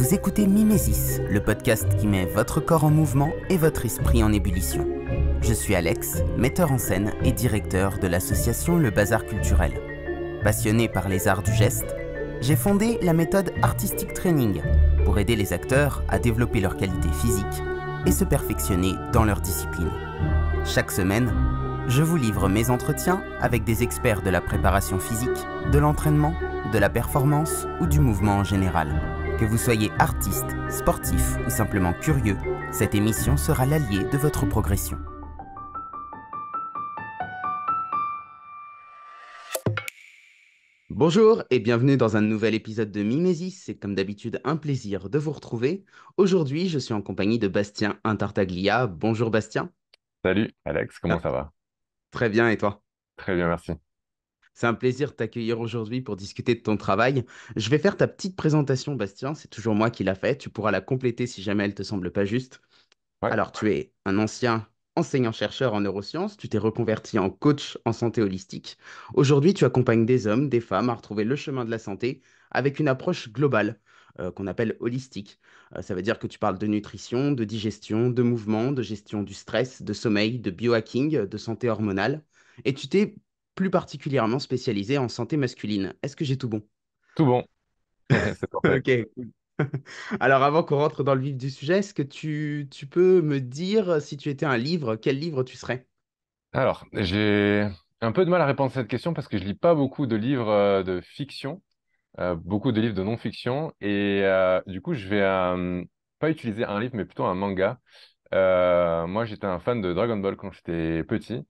Vous écoutez Mimesis, le podcast qui met votre corps en mouvement et votre esprit en ébullition. Je suis Alex, metteur en scène et directeur de l'association Le Bazar Culturel. Passionné par les arts du geste, j'ai fondé la méthode Artistic Training pour aider les acteurs à développer leurs qualités physiques et se perfectionner dans leur discipline. Chaque semaine, je vous livre mes entretiens avec des experts de la préparation physique, de l'entraînement, de la performance ou du mouvement en général. Que vous soyez artiste, sportif ou simplement curieux, cette émission sera l'allié de votre progression. Bonjour et bienvenue dans un nouvel épisode de Mimesis. C'est comme d'habitude un plaisir de vous retrouver. Aujourd'hui, je suis en compagnie de Bastien Intartaglia. Bonjour Bastien. Salut Alex, comment Ah, ça va? très bien et toi? Très bien, merci. C'est un plaisir de t'accueillir aujourd'hui pour discuter de ton travail. Je vais faire ta petite présentation, Bastien. C'est toujours moi qui l'a fait. Tu pourras la compléter si jamais elle te semble pas juste. Ouais, Alors, tu es un ancien enseignant-chercheur en neurosciences. Tu t'es reconverti en coach en santé holistique. Aujourd'hui, tu accompagnes des hommes, des femmes à retrouver le chemin de la santé avec une approche globale qu'on appelle holistique. Ça veut dire que tu parles de nutrition, de digestion, de mouvement, de gestion du stress, de sommeil, de biohacking, de santé hormonale. Et tu t'es plus particulièrement spécialisé en santé masculine. Est-ce que j'ai tout bon? tout bon, c'est parfait. Ok, cool. Alors, avant qu'on rentre dans le vif du sujet, est-ce que tu peux me dire si tu étais un livre, quel livre tu serais? Alors, j'ai un peu de mal à répondre à cette question parce que je lis pas beaucoup de livres de fiction, beaucoup de livres de non-fiction, et du coup, je vais pas utiliser un livre, mais plutôt un manga. Moi, j'étais un fan de Dragon Ball quand j'étais petit,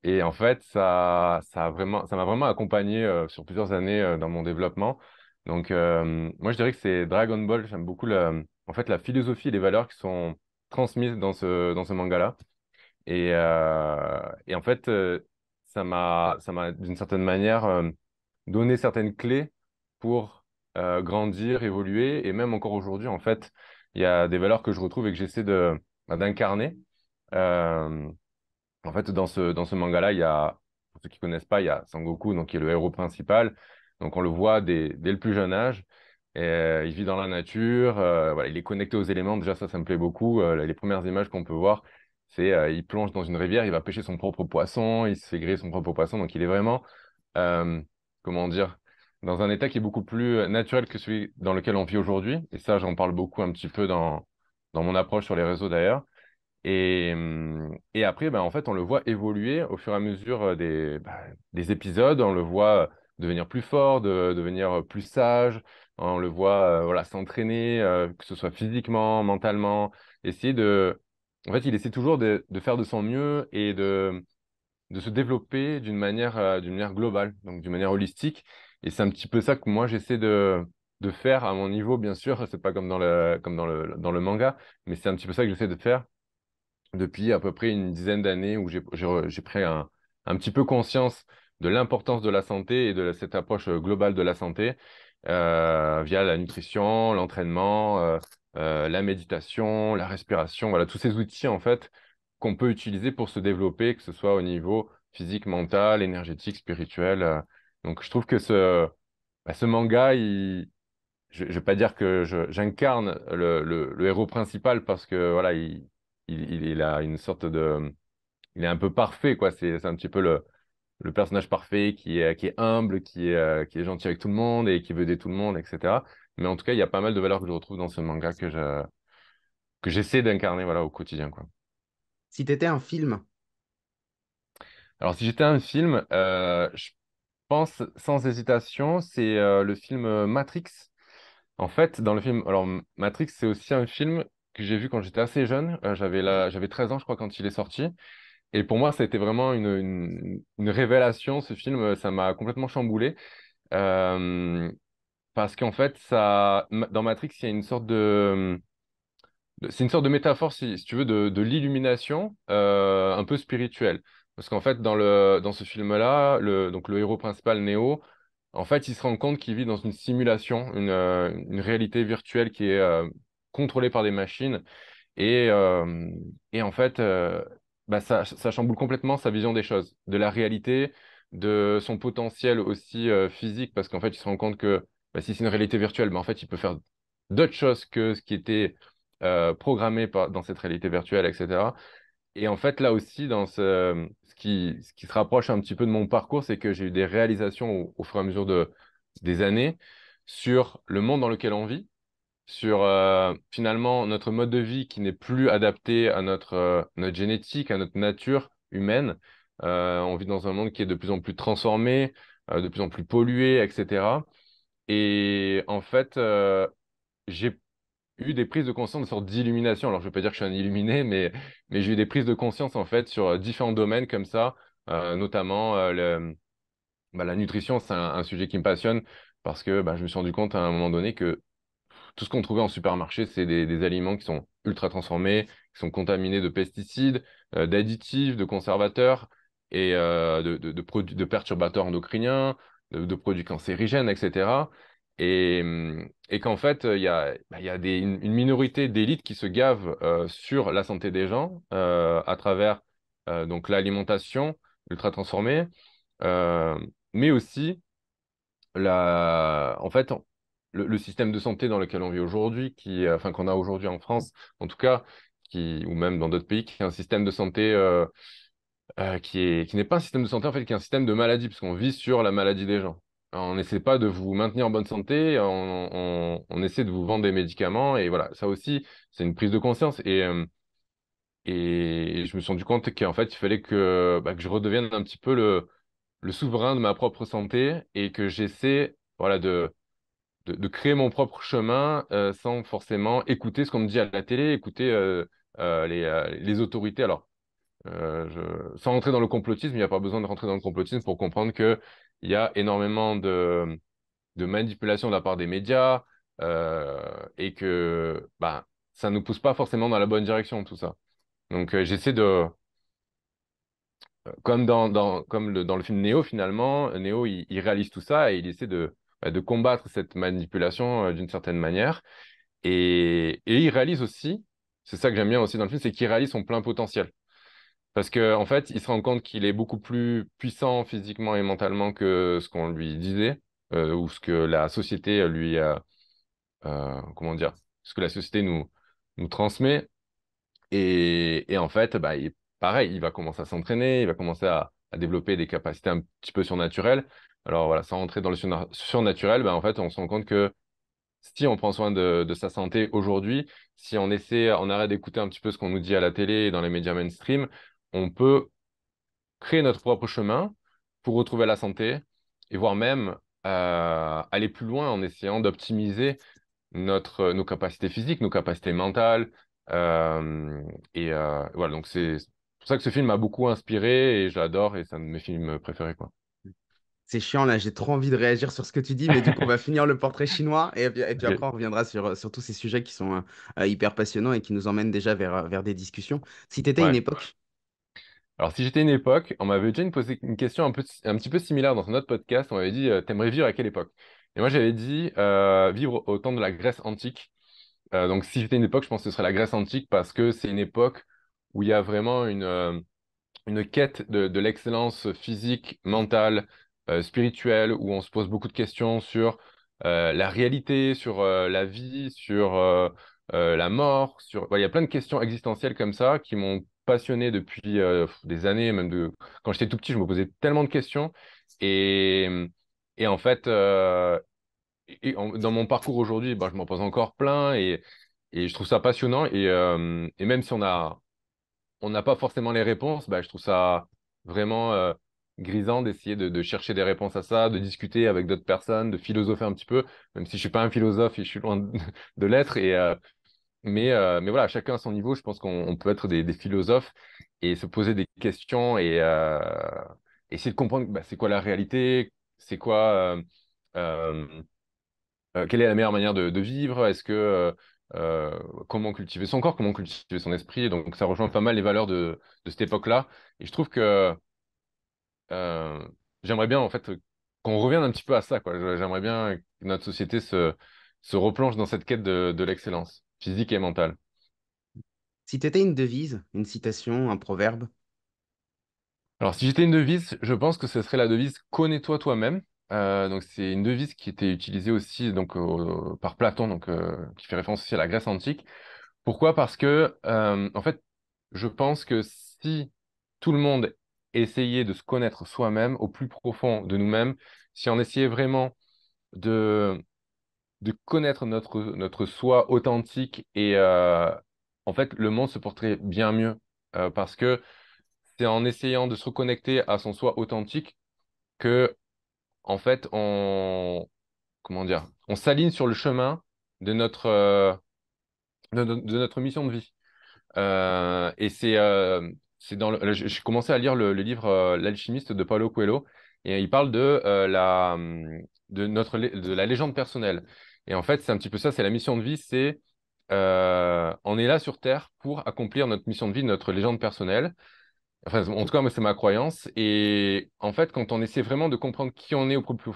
et en fait, ça m'a vraiment accompagné sur plusieurs années dans mon développement. Donc, moi, je dirais que c'est Dragon Ball. J'aime beaucoup en fait, la philosophie et les valeurs qui sont transmises dans ce manga-là. Et en fait, ça m'a d'une certaine manière donné certaines clés pour grandir, évoluer. Et même encore aujourd'hui, en fait, il y a des valeurs que je retrouve et que j'essaie d'incarner. Euh, En fait, dans ce manga-là, il y a, pour ceux qui connaissent pas, il y a Sangoku, donc, qui est le héros principal. Donc, on le voit dès le plus jeune âge. Et, il vit dans la nature, voilà, il est connecté aux éléments. Déjà, ça me plaît beaucoup. Les premières images qu'on peut voir, c'est il plonge dans une rivière, il va pêcher son propre poisson, il se fait griller son propre poisson. Donc, il est vraiment, euh, comment dire, dans un état qui est beaucoup plus naturel que celui dans lequel on vit aujourd'hui. Et ça, j'en parle beaucoup un petit peu dans mon approche sur les réseaux d'ailleurs. Et après, ben, en fait, on le voit évoluer au fur et à mesure des épisodes. On le voit devenir plus fort, devenir plus sage. On le voit voilà, s'entraîner, que ce soit physiquement, mentalement. Essayer de... En fait, il essaie toujours de faire de son mieux et de se développer d'une manière globale, donc d'une manière holistique. Et c'est un petit peu ça que moi, j'essaie de faire à mon niveau, bien sûr. C'est pas comme dans le manga, mais c'est un petit peu ça que j'essaie de faire depuis à peu près une dizaine d'années où j'ai pris un petit peu conscience de l'importance de la santé et de cette approche globale de la santé via la nutrition, l'entraînement, la méditation, la respiration, voilà, tous ces outils en fait qu'on peut utiliser pour se développer, que ce soit au niveau physique, mental, énergétique, spirituel. Donc je trouve que ce manga, je vais pas dire que j'incarne le héros principal parce que voilà, il a une sorte il est un peu parfait, quoi. C'est un petit peu le personnage parfait qui est humble, qui est gentil avec tout le monde et qui veut aider tout le monde, etc. Mais en tout cas, il y a pas mal de valeurs que je retrouve dans ce manga que j'essaie d'incarner, voilà, au quotidien, quoi. Si tu étais un film, Alors, si j'étais un film, je pense sans hésitation, c'est le film Matrix. En fait, dans le film, alors Matrix, c'est aussi un film que j'ai vu quand j'étais assez jeune. J'avais 13 ans, je crois, quand il est sorti. Et pour moi, ça a été vraiment une révélation. Ce film, ça m'a complètement chamboulé. Euh, Parce qu'en fait, dans Matrix, il y a une sorte c'est une sorte de métaphore, si tu veux, de l'illumination un peu spirituelle. Parce qu'en fait, dans ce film-là, donc le héros principal, Neo, en fait, il se rend compte qu'il vit dans une simulation, une réalité virtuelle qui est contrôlée par des machines. Et, euh, et en fait, bah, ça chamboule complètement sa vision des choses, de la réalité, de son potentiel aussi physique, parce qu'en fait, il se rend compte que bah, si c'est une réalité virtuelle, bah, en fait, il peut faire d'autres choses que ce qui était programmé dans cette réalité virtuelle, etc. Et en fait, là aussi, ce qui se rapproche un petit peu de mon parcours, c'est que j'ai eu des réalisations au fur et à mesure des années sur le monde dans lequel on vit, sur finalement notre mode de vie qui n'est plus adapté à notre génétique, à notre nature humaine. On vit dans un monde qui est de plus en plus transformé, de plus en plus pollué, etc. Et en fait, j'ai eu des prises de conscience, une sorte d'illumination. Alors, je ne veux pas dire que je suis un illuminé, mais j'ai eu des prises de conscience, en fait, sur différents domaines comme ça, notamment la nutrition, c'est un sujet qui me passionne parce que je me suis rendu compte à un moment donné que tout ce qu'on trouvait en supermarché, c'est des aliments qui sont ultra transformés, qui sont contaminés de pesticides, d'additifs, de conservateurs et de perturbateurs endocriniens, de produits cancérigènes, etc. Et qu'en fait, il y a une minorité d'élites qui se gavent sur la santé des gens à travers donc l'alimentation ultra transformée, euh, mais aussi en fait, le système de santé dans lequel on vit aujourd'hui, enfin, qu'on a aujourd'hui en France, en tout cas, ou même dans d'autres pays, qui est un système de santé qui n'est pas un système de santé, en fait, qui est un système de maladie, puisqu'on vit sur la maladie des gens. Alors, on n'essaie pas de vous maintenir en bonne santé, on essaie de vous vendre des médicaments, et voilà, ça aussi, c'est une prise de conscience. Et je me suis rendu compte qu'en fait, il fallait que je redevienne un petit peu le souverain de ma propre santé et que j'essaie voilà, de créer mon propre chemin sans forcément écouter ce qu'on me dit à la télé, écouter les autorités. Alors, sans rentrer dans le complotisme, il n'y a pas besoin de rentrer dans le complotisme pour comprendre qu'il y a énormément de manipulation de la part des médias et que ça ne nous pousse pas forcément dans la bonne direction, tout ça. Donc, j'essaie comme dans le film Néo, finalement, Néo, il réalise tout ça et il essaie de combattre cette manipulation d'une certaine manière. Et il réalise aussi, c'est ça que j'aime bien aussi dans le film, c'est qu'il réalise son plein potentiel. Parce qu'en fait, il se rend compte qu'il est beaucoup plus puissant physiquement et mentalement que ce qu'on lui disait, ou ce que la société lui a, comment dire, ce que la société nous transmet. Et en fait, pareil, il va commencer à s'entraîner, il va commencer à développer des capacités un petit peu surnaturelles. Alors voilà, sans rentrer dans le surnaturel, en fait, on se rend compte que si on prend soin de sa santé aujourd'hui, si on arrête d'écouter un petit peu ce qu'on nous dit à la télé et dans les médias mainstream, on peut créer notre propre chemin pour retrouver la santé et voire même aller plus loin en essayant d'optimiser nos capacités physiques, nos capacités mentales. Voilà, donc c'est pour ça que ce film m'a beaucoup inspiré et je l'adore et c'est un de mes films préférés, quoi. C'est chiant là, j'ai trop envie de réagir sur ce que tu dis, mais du coup, on va finir le portrait chinois et puis Ok. après, on reviendra sur tous ces sujets qui sont hyper passionnants et qui nous emmènent déjà vers des discussions. Si tu étais une Ouais. époque, Alors, si j'étais une époque, on m'avait déjà posé une question un petit peu similaire dans un autre podcast. On m'avait dit, t'aimerais vivre à quelle époque? Et moi, j'avais dit vivre au temps de la Grèce antique. Donc, si j'étais une époque, je pense que ce serait la Grèce antique parce que c'est une époque où il y a vraiment une quête de l'excellence physique, mentale, spirituelle, où on se pose beaucoup de questions sur la réalité, sur la vie, sur la mort, il y a plein de questions existentielles comme ça qui m'ont passionné depuis des années, quand j'étais tout petit, je me posais tellement de questions et, et en fait, dans mon parcours aujourd'hui, je m'en pose encore plein et je trouve ça passionnant et même si on n'a pas forcément les réponses, je trouve ça vraiment grisant d'essayer de chercher des réponses à ça, de discuter avec d'autres personnes, de philosopher un petit peu, même si je suis pas un philosophe et je suis loin de l'être. Mais voilà, chacun à son niveau, je pense qu'on peut être des philosophes et se poser des questions et essayer de comprendre c'est quoi la réalité, c'est quoi, euh, quelle est la meilleure manière de vivre, comment cultiver son corps, comment cultiver son esprit. Donc ça rejoint pas mal les valeurs de cette époque-là. Et je trouve que euh, j'aimerais bien en fait qu'on revienne un petit peu à ça, quoi. J'aimerais bien que notre société se replonge dans cette quête de l'excellence physique et mentale. si tu étais une devise, une citation, un proverbe, Alors si j'étais une devise, je pense que ce serait la devise connais-toi toi-même. Donc c'est une devise qui était utilisée aussi donc, par Platon, donc, qui fait référence aussi à la Grèce antique. Pourquoi? Parce que, en fait, je pense que si tout le monde essayait de se connaître soi-même au plus profond de nous-mêmes, si on essayait vraiment de, de connaître notre soi authentique, et en fait, le monde se porterait bien mieux. Parce que c'est en essayant de se reconnecter à son soi authentique que, en fait, comment dire, on s'aligne sur le chemin de de notre mission de vie. Et c'est j'ai commencé à lire le livre L'Alchimiste de Paulo Coelho, et il parle de la légende personnelle. Et en fait, c'est un petit peu ça, c'est la mission de vie, c'est on est là sur Terre pour accomplir notre mission de vie, notre légende personnelle. Enfin, en tout cas, moi, c'est ma croyance. Et en fait, quand on essaie vraiment de comprendre qui on est au plus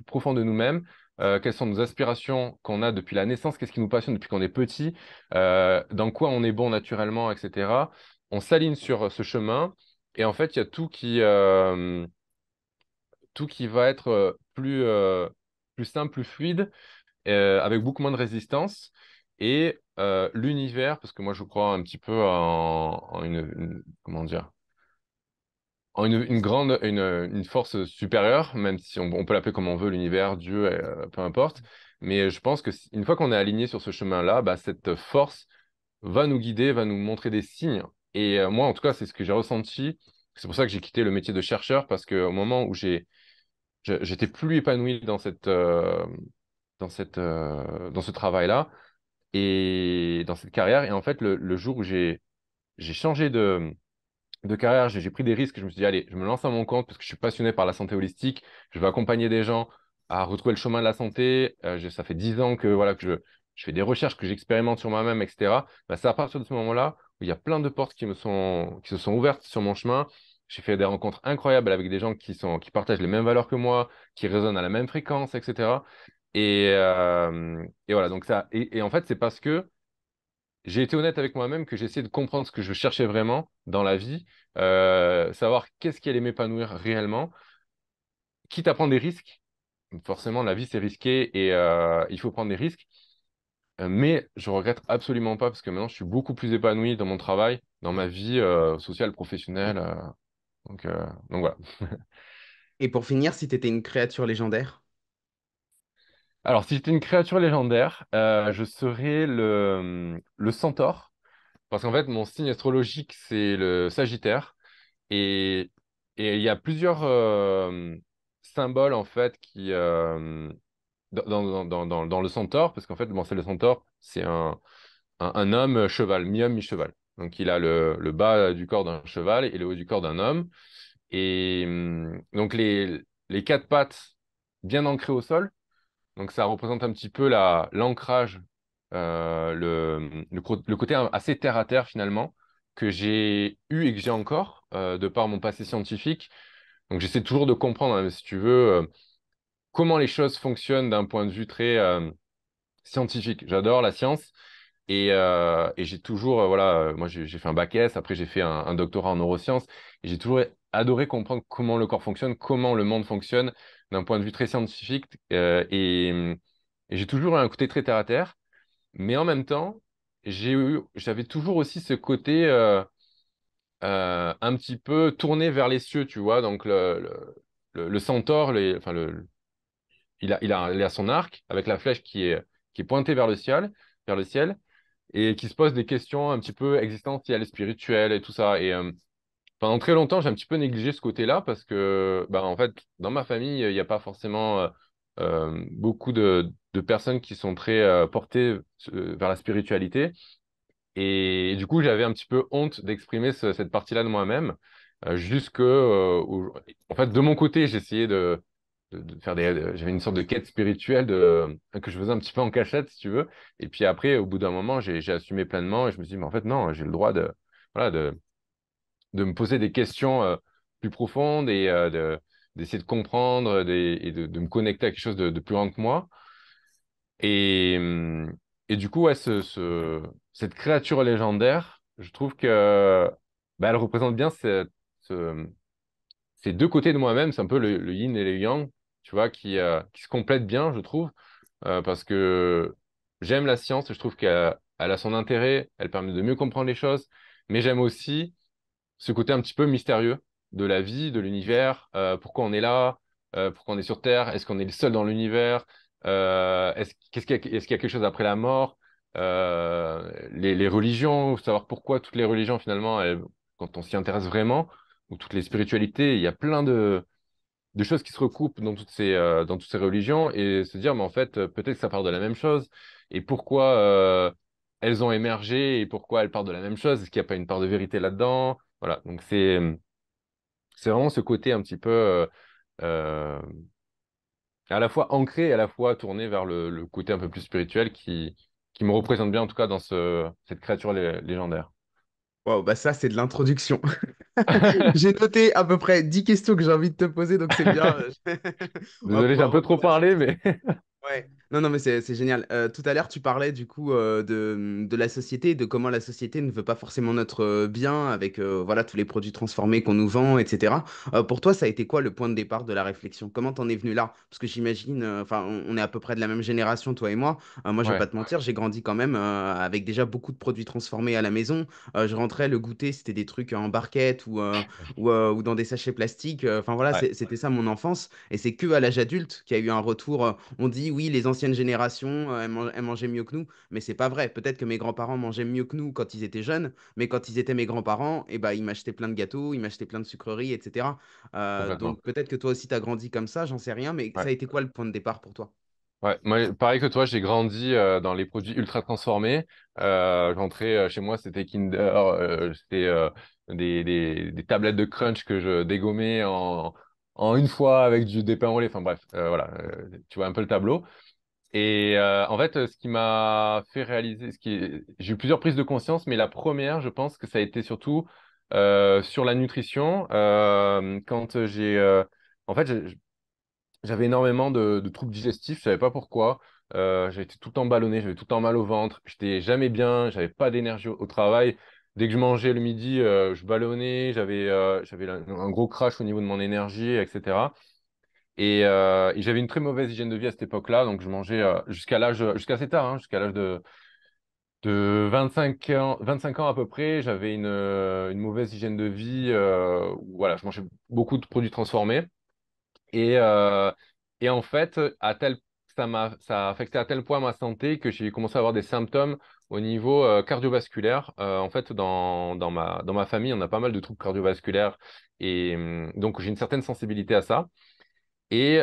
profond de nous-mêmes, quelles sont nos aspirations qu'on a depuis la naissance, qu'est-ce qui nous passionne depuis qu'on est petit, dans quoi on est bon naturellement, etc., on s'aligne sur ce chemin. Et en fait, il y a tout qui va être plus simple, plus fluide, avec beaucoup moins de résistance. Et l'univers, parce que moi, je crois un petit peu en comment dire, en une force supérieure, même si on peut l'appeler comme on veut, l'univers, Dieu, peu importe. Mais je pense que une fois qu'on est aligné sur ce chemin-là, bah, cette force va nous guider, va nous montrer des signes. Et moi, en tout cas, c'est ce que j'ai ressenti. C'est pour ça que j'ai quitté le métier de chercheur, parce qu'au moment où j'étais plus épanoui dans ce travail-là et dans cette carrière. Et en fait, le jour où j'ai changé de carrière, j'ai pris des risques. Je me suis dit, allez, je me lance à mon compte parce que je suis passionné par la santé holistique. Je veux accompagner des gens à retrouver le chemin de la santé. Ça fait 10 ans que, voilà, que je fais des recherches, que j'expérimente sur moi-même, etc. Bah, c'est à partir de ce moment-là où il y a plein de portes qui se sont ouvertes sur mon chemin. J'ai fait des rencontres incroyables avec des gens qui partagent les mêmes valeurs que moi, qui résonnent à la même fréquence, etc. Et voilà, donc et en fait, c'est parce que j'ai été honnête avec moi-même que j'ai essayé de comprendre ce que je cherchais vraiment dans la vie, savoir qu'est-ce qui allait m'épanouir réellement, quitte à prendre des risques. Forcément, la vie, c'est risqué et il faut prendre des risques. Mais je regrette absolument pas parce que maintenant, je suis beaucoup plus épanoui dans mon travail, dans ma vie sociale, professionnelle. Donc voilà. Et pour finir, si tu étais une créature légendaire? Alors, si j'étais une créature légendaire, je serais le centaure. Parce qu'en fait, mon signe astrologique, c'est le Sagittaire. Et, et il y a plusieurs symboles, en fait, dans le centaure, parce qu'en fait, bon, c'est le centaure, c'est un homme cheval, mi-homme, mi-cheval. Donc, il a le bas du corps d'un cheval et le haut du corps d'un homme. Et donc, les quatre pattes bien ancrées au sol. Donc, ça représente un petit peu l'ancrage, le côté assez terre à terre, finalement, que j'ai eu et que j'ai encore, de par mon passé scientifique. Donc, j'essaie toujours de comprendre, hein, si tu veux, comment les choses fonctionnent d'un point de vue très scientifique. J'adore la science. Et j'ai toujours, voilà, moi j'ai fait un bac S, après j'ai fait un doctorat en neurosciences, et j'ai toujours adoré comprendre comment le corps fonctionne, comment le monde fonctionne d'un point de vue très scientifique, et j'ai toujours eu un côté très terre à terre, mais en même temps, j'avais toujours aussi ce côté un petit peu tourné vers les cieux, tu vois, donc le centaure, enfin il a son arc avec la flèche qui est pointée vers le ciel et qui se pose des questions un petit peu existentielles, spirituelles et tout ça. Et pendant très longtemps, j'ai un petit peu négligé ce côté-là parce que, bah, en fait, dans ma famille, il n'y a pas forcément beaucoup de personnes qui sont très portées vers la spiritualité. Et du coup, j'avais un petit peu honte d'exprimer cette partie-là de moi-même, en fait, de mon côté, j'essayais de faire j'avais une sorte de quête spirituelle que je faisais un petit peu en cachette, si tu veux. Et puis après, au bout d'un moment, j'ai assumé pleinement et je me suis dit, mais en fait, non, j'ai le droit voilà, de me poser des questions plus profondes et d'essayer de comprendre et de me connecter à quelque chose de plus grand que moi. Et, et du coup, ouais, cette créature légendaire, je trouve que bah, elle représente bien ce- ces deux côtés de moi-même. C'est un peu le yin et le yang, tu vois, qui se complètent bien, je trouve, parce que j'aime la science et je trouve qu'elle a son intérêt, elle permet de mieux comprendre les choses, mais j'aime aussi ce côté un petit peu mystérieux de la vie, de l'univers, pourquoi on est là, pourquoi on est sur Terre, est-ce qu'on est le seul dans l'univers, est-ce qu'il y a quelque chose après la mort, les religions, savoir pourquoi toutes les religions finalement, quand on s'y intéresse vraiment, ou toutes les spiritualités, il y a plein de choses qui se recoupent dans toutes ces religions et se dire, mais en fait, peut-être que ça part de la même chose et pourquoi elles ont émergé et pourquoi elles partent de la même chose, est-ce qu'il n'y a pas une part de vérité là-dedans? Voilà, donc c'est vraiment ce côté un petit peu euh, à la fois ancré et à la fois tourné vers le côté un peu plus spirituel qui me représente bien en tout cas dans cette créature légendaire. Wow, bah ça, c'est de l'introduction. J'ai noté à peu près 10 questions que j'ai envie de te poser, donc c'est bien. On va Désolé, j'ai un pouvoir peu trop rebondir parlé, là-dessus. mais Ouais. Non, non, mais c'est génial. Tout à l'heure, tu parlais du coup de la société, de comment la société ne veut pas forcément notre bien avec voilà, tous les produits transformés qu'on nous vend, etc. Pour toi, ça a été quoi le point de départ de la réflexion? Comment t'en es venu là? Parce que j'imagine, enfin, on est à peu près de la même génération, toi et moi. Moi, je vais ouais, pas te mentir, j'ai grandi quand même avec déjà beaucoup de produits transformés à la maison. Je rentrais, le goûter, c'était des trucs en barquette ou dans des sachets plastiques. Enfin voilà, ouais, c'était ça mon enfance. Et c'est que à l'âge adulte qu'il y a eu un retour. On dit oui, les anciennes générations, elles mangeaient mieux que nous, mais c'est pas vrai. Peut-être que mes grands-parents mangeaient mieux que nous quand ils étaient jeunes, mais quand ils étaient mes grands-parents, eh ben, ils m'achetaient plein de gâteaux, ils m'achetaient plein de sucreries, etc. complètement. Donc peut-être que toi aussi, tu as grandi comme ça, j'en sais rien, mais ça Ouais. a été quoi le point de départ pour toi? Ouais, moi, pareil que toi, j'ai grandi dans les produits ultra transformés. J'entrais chez moi, c'était Kinder, c'était des tablettes de crunch que je dégommais en une fois avec des pains au lait. Enfin bref, voilà, tu vois un peu le tableau. Et en fait, ce qui m'a fait réaliser, j'ai eu plusieurs prises de conscience, mais la première, je pense que ça a été surtout sur la nutrition. Quand en fait, j'avais énormément de troubles digestifs, je savais pas pourquoi. J'avais été tout le temps ballonné, j'avais tout le temps mal au ventre, j'étais jamais bien, j'avais pas d'énergie au travail. Dès que je mangeais le midi, je ballonnais, j'avais un gros crash au niveau de mon énergie, etc. Et j'avais une très mauvaise hygiène de vie à cette époque-là, donc je mangeais jusqu'à assez tard, hein, jusqu'à l'âge de 25 ans à peu près. J'avais une mauvaise hygiène de vie, où, voilà, je mangeais beaucoup de produits transformés. Et, euh, et en fait, ça a affecté à tel point ma santé que j'ai commencé à avoir des symptômes au niveau cardiovasculaire. En fait, dans ma famille, on a pas mal de troubles cardiovasculaires et donc j'ai une certaine sensibilité à ça. Et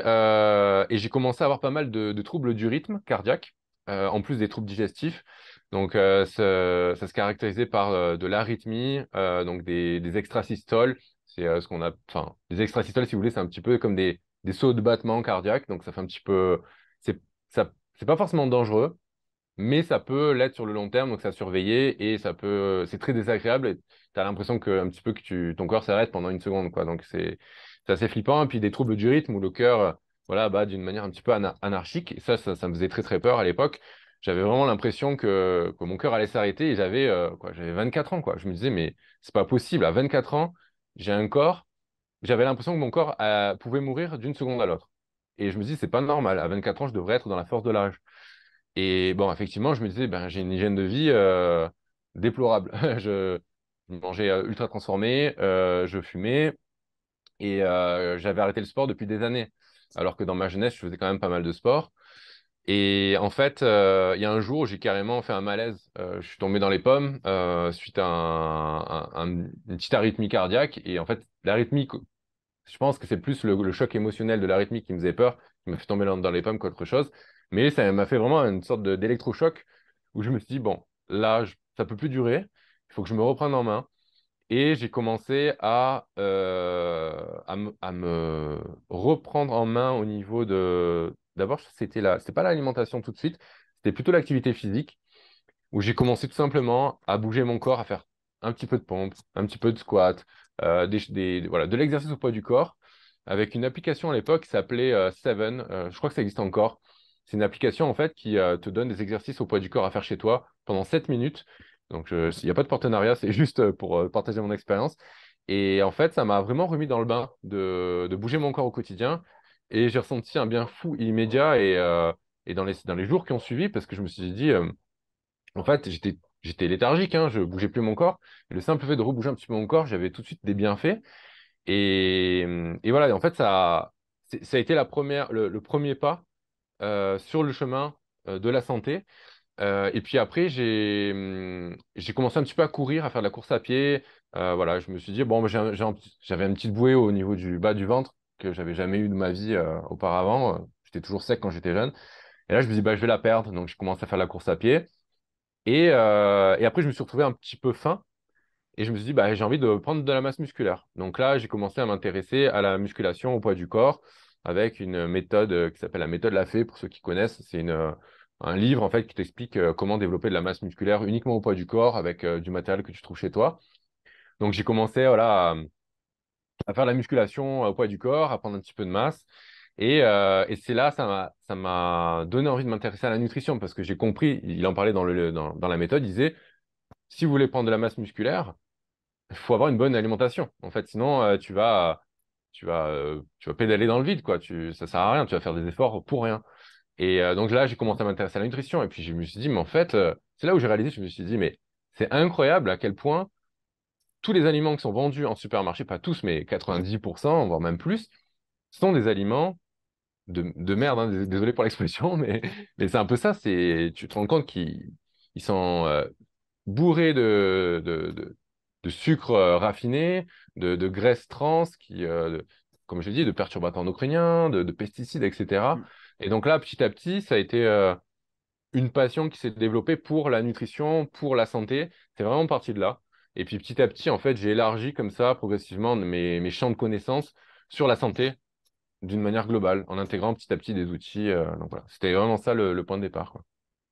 j'ai commencé à avoir pas mal de troubles du rythme cardiaque, en plus des troubles digestifs. Donc, ça se caractérisait par de l'arythmie, donc des extrasystoles. C'est ce qu'on a, enfin, les extrasystoles, si vous voulez, c'est un petit peu comme des sauts de battement cardiaque. Donc, ça fait un petit peu, c'est, c'est pas forcément dangereux, mais ça peut l'être sur le long terme. Donc, ça surveiller et c'est très désagréable. Et tu as l'impression que, un petit peu que ton corps s'arrête pendant une seconde, quoi. Donc, c'est assez flippant. Et puis des troubles du rythme où le cœur voilà, bat d'une manière un petit peu anarchique. Et ça me faisait très très peur à l'époque. J'avais vraiment l'impression que mon cœur allait s'arrêter et j'avais 24 ans, quoi. Je me disais, mais c'est pas possible. À 24 ans, j'ai un corps. J'avais l'impression que mon corps pouvait mourir d'une seconde à l'autre. Et je me dis, c'est pas normal. À 24 ans, je devrais être dans la force de l'âge. Et bon, effectivement, je me disais, ben, j'ai une hygiène de vie déplorable. Je mangeais ultra transformé, je fumais, et j'avais arrêté le sport depuis des années, alors que dans ma jeunesse, je faisais quand même pas mal de sport. Et en fait, il y a un jour où j'ai carrément fait un malaise. Je suis tombé dans les pommes suite à une petite arythmie cardiaque. Et en fait, l'arythmie, je pense que c'est plus le choc émotionnel de l'arythmie qui me faisait peur, qui m'a fait tomber dans les pommes qu'autre chose. Mais ça m'a fait vraiment une sorte d'électrochoc où je me suis dit, bon, là, ça peut plus durer. Il faut que je me reprenne en main. Et j'ai commencé à me reprendre en main au niveau de... D'abord, c'était pas l'alimentation tout de suite, c'était plutôt l'activité physique, où j'ai commencé tout simplement à bouger mon corps, à faire un petit peu de pompe, un petit peu de squat, voilà, de l'exercice au poids du corps, avec une application à l'époque qui s'appelait Seven. Je crois que ça existe encore. C'est une application en fait qui te donne des exercices au poids du corps à faire chez toi pendant 7 minutes. Donc, il n'y a pas de partenariat, c'est juste pour partager mon expérience. Et en fait, ça m'a vraiment remis dans le bain de bouger mon corps au quotidien. et j'ai ressenti un bien fou immédiat et dans les jours qui ont suivi, parce que je me suis dit, en fait, j'étais léthargique, hein, je bougeais plus mon corps. Et le simple fait de rebouger un petit peu mon corps, j'avais tout de suite des bienfaits. Et voilà, en fait, ça a été le premier pas sur le chemin de la santé. Et puis après, j'ai commencé un petit peu à courir, à faire de la course à pied. Voilà, je me suis dit, bon, j'avais une petite bouée au niveau du bas du ventre que j'avais jamais eu de ma vie auparavant. J'étais toujours sec quand j'étais jeune. Et là, je me dis, bah, je vais la perdre. Donc, je commence à faire de la course à pied. Et après, je me suis retrouvé un petit peu faim. Et je me suis dit, bah, j'ai envie de prendre de la masse musculaire. Donc là, j'ai commencé à m'intéresser à la musculation au poids du corps avec une méthode qui s'appelle la méthode Lafay, pour ceux qui connaissent. C'est un livre en fait qui t'explique comment développer de la masse musculaire uniquement au poids du corps avec du matériel que tu trouves chez toi. Donc j'ai commencé voilà, à faire la musculation au poids du corps, à prendre un petit peu de masse. Et c'est là, ça m'a donné envie de m'intéresser à la nutrition parce que j'ai compris, il en parlait dans la méthode, il disait, si vous voulez prendre de la masse musculaire, il faut avoir une bonne alimentation. En fait, sinon, tu vas pédaler dans le vide, quoi. Ça sert à rien. Tu vas faire des efforts pour rien. Donc là, j'ai commencé à m'intéresser à la nutrition. Et puis, je me suis dit, mais en fait, c'est là où j'ai réalisé, je me suis dit, mais c'est incroyable à quel point tous les aliments qui sont vendus en supermarché, pas tous, mais 90%, voire même plus, sont des aliments de merde, hein. Désolé pour l'expression, mais c'est un peu ça. Tu te rends compte qu'ils sont bourré de sucre raffiné, de graisses trans, comme je l'ai dit, de perturbateurs endocriniens, de pesticides, etc. Mm. Et donc là, petit à petit, ça a été une passion qui s'est développée pour la nutrition, pour la santé. C'est vraiment parti de là. Et puis petit à petit, en fait, j'ai élargi comme ça progressivement mes champs de connaissances sur la santé d'une manière globale, en intégrant petit à petit des outils. Donc voilà, c'était vraiment ça le point de départ, quoi.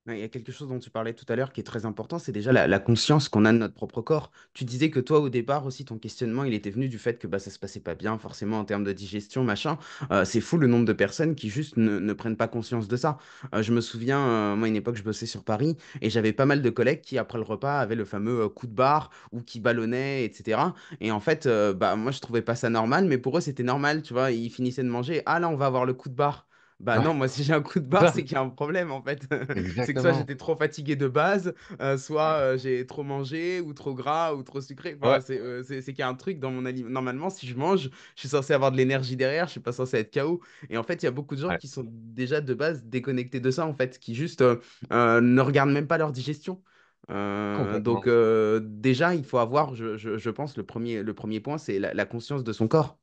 Ouais, il y a quelque chose dont tu parlais tout à l'heure qui est très important, c'est déjà la conscience qu'on a de notre propre corps. Tu disais que toi, au départ aussi, ton questionnement, il était venu du fait que bah, ça se passait pas bien forcément en termes de digestion, machin. C'est fou le nombre de personnes qui juste ne prennent pas conscience de ça. Je me souviens, moi, à une époque, je bossais sur Paris et j'avais pas mal de collègues qui, après le repas, avaient le fameux coup de barre ou qui ballonnaient, etc. Et en fait, bah, moi, je trouvais pas ça normal, mais pour eux, c'était normal, tu vois. Ils finissaient de manger, ah là, on va avoir le coup de barre. Bah Ouais, non, moi si j'ai un coup de barre, ça, c'est qu'il y a un problème en fait. C'est que soit exactement. j'étais trop fatigué de base, soit j'ai trop mangé ou trop gras ou trop sucré. Enfin, Ouais, c'est qu'il y a un truc dans mon aliment. Normalement, si je mange, je suis censé avoir de l'énergie derrière, je suis pas censé être KO. Et en fait, il y a beaucoup de gens ouais, qui sont déjà de base déconnectés de ça en fait, qui juste ne regardent même pas leur digestion. Donc complètement. déjà, il faut avoir, je pense, le premier point, c'est la conscience de son corps.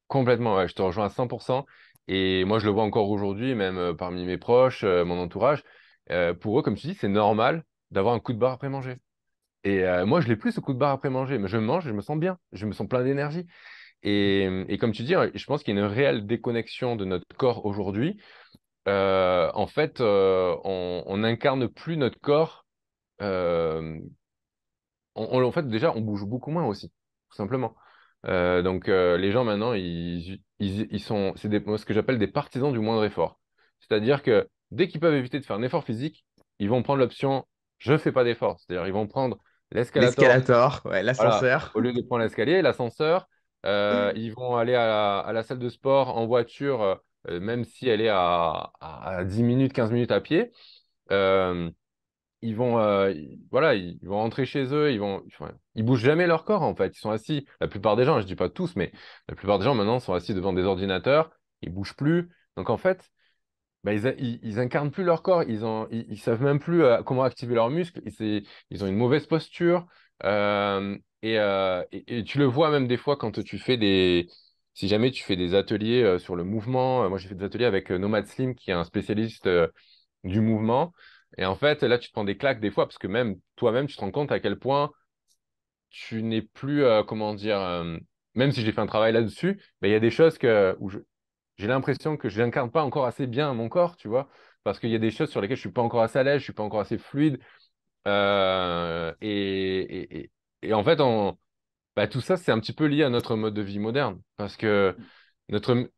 Complètement, ouais, je te rejoins à 100%. Et moi, je le vois encore aujourd'hui, même parmi mes proches, mon entourage. Pour eux, comme tu dis, c'est normal d'avoir un coup de barre après manger. Et moi, je l'ai plus ce coup de barre après manger, mais je mange et je me sens bien, je me sens plein d'énergie. Et comme tu dis, je pense qu'il y a une réelle déconnexion de notre corps aujourd'hui. En fait, on n'incarne plus notre corps. euh, en fait, déjà, on bouge beaucoup moins aussi, tout simplement. Donc, les gens maintenant, ils sont, ce que j'appelle des partisans du moindre effort. C'est-à-dire que dès qu'ils peuvent éviter de faire un effort physique, ils vont prendre l'option je fais pas d'effort. C'est-à-dire, ils vont prendre l'escalator, L'escalator, ouais, voilà, l'ascenseur. au lieu de prendre l'escalier, l'ascenseur. Ils vont aller à la salle de sport en voiture, même si elle est à 10 minutes, 15 minutes à pied. Euh, voilà, ils vont rentrer chez eux, ils bougent jamais leur corps en fait. Ils sont assis, la plupart des gens, je dis pas tous, mais la plupart des gens maintenant sont assis devant des ordinateurs, ils bougent plus. Donc en fait, bah, ils incarnent plus leur corps, ils savent même plus comment activer leurs muscles, ils ont une mauvaise posture. Et tu le vois même des fois quand si jamais tu fais des ateliers sur le mouvement. Moi j'ai fait des ateliers avec Nomad Slim qui est un spécialiste du mouvement. Et en fait, là, tu te prends des claques des fois parce que même toi-même, tu te rends compte à quel point tu n'es plus, comment dire, même si j'ai fait un travail là-dessus, mais il y a des choses où j'ai l'impression que je n'incarne pas encore assez bien mon corps, tu vois, parce qu'il y a des choses sur lesquelles je suis pas encore assez à l'aise, je suis pas encore assez fluide. Euh, et, et, et, et en fait, bah, tout ça, c'est un petit peu lié à notre mode de vie moderne, parce que notre,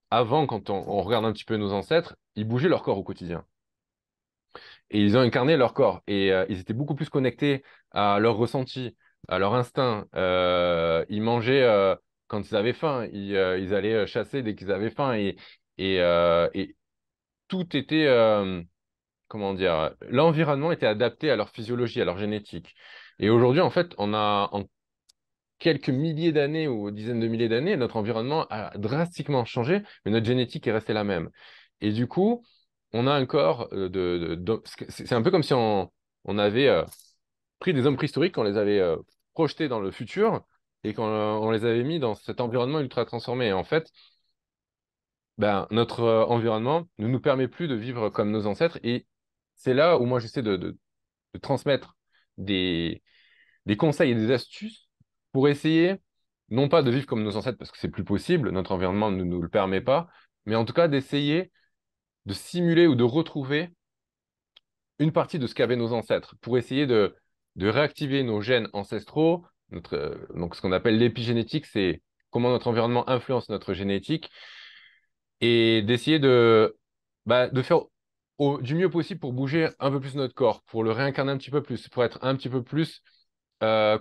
avant, quand on regarde un petit peu nos ancêtres, ils bougeaient leur corps au quotidien. Et ils ont incarné leur corps. Et ils étaient beaucoup plus connectés à leur ressenti, à leur instinct. Ils mangeaient quand ils avaient faim. Ils allaient chasser dès qu'ils avaient faim. Et tout était, comment dire, l'environnement était adapté à leur physiologie, à leur génétique. Et aujourd'hui, en fait, en quelques milliers d'années ou dizaines de milliers d'années, notre environnement a drastiquement changé, mais notre génétique est restée la même. Et du coup, on a un corps c'est un peu comme si on avait pris des hommes préhistoriques, on les avait projetés dans le futur et qu'on on les avait mis dans cet environnement ultra transformé. Et en fait, ben, notre environnement ne nous permet plus de vivre comme nos ancêtres. Et c'est là où moi j'essaie de transmettre des, des conseils et des astuces pour essayer, non pas de vivre comme nos ancêtres, parce que c'est plus possible, notre environnement ne nous le permet pas, mais en tout cas d'essayer de simuler ou de retrouver une partie de ce qu'avaient nos ancêtres, pour essayer de réactiver nos gènes ancestraux, donc ce qu'on appelle l'épigénétique, c'est comment notre environnement influence notre génétique, et d'essayer de faire du mieux possible pour bouger un peu plus notre corps, pour le réincarner un petit peu plus, pour être un petit peu plus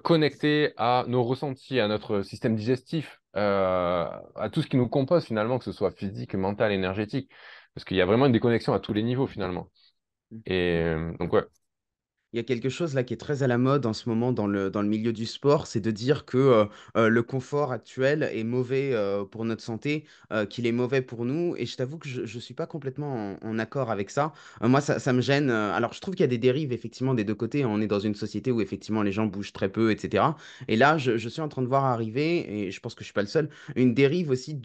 connecté à nos ressentis, à notre système digestif, à tout ce qui nous compose finalement, que ce soit physique, mental, énergétique, parce qu'il y a vraiment une déconnexion à tous les niveaux finalement. Et donc ouais. Il y a quelque chose là qui est très à la mode en ce moment dans le milieu du sport, c'est de dire que le confort actuel est mauvais pour notre santé, qu'il est mauvais pour nous. Et je t'avoue que je ne suis pas complètement en accord avec ça. Moi, ça me gêne. Alors, je trouve qu'il y a des dérives effectivement des deux côtés. On est dans une société où effectivement les gens bougent très peu, etc. Et là, je suis en train de voir arriver, et je pense que je suis pas le seul, une dérive aussi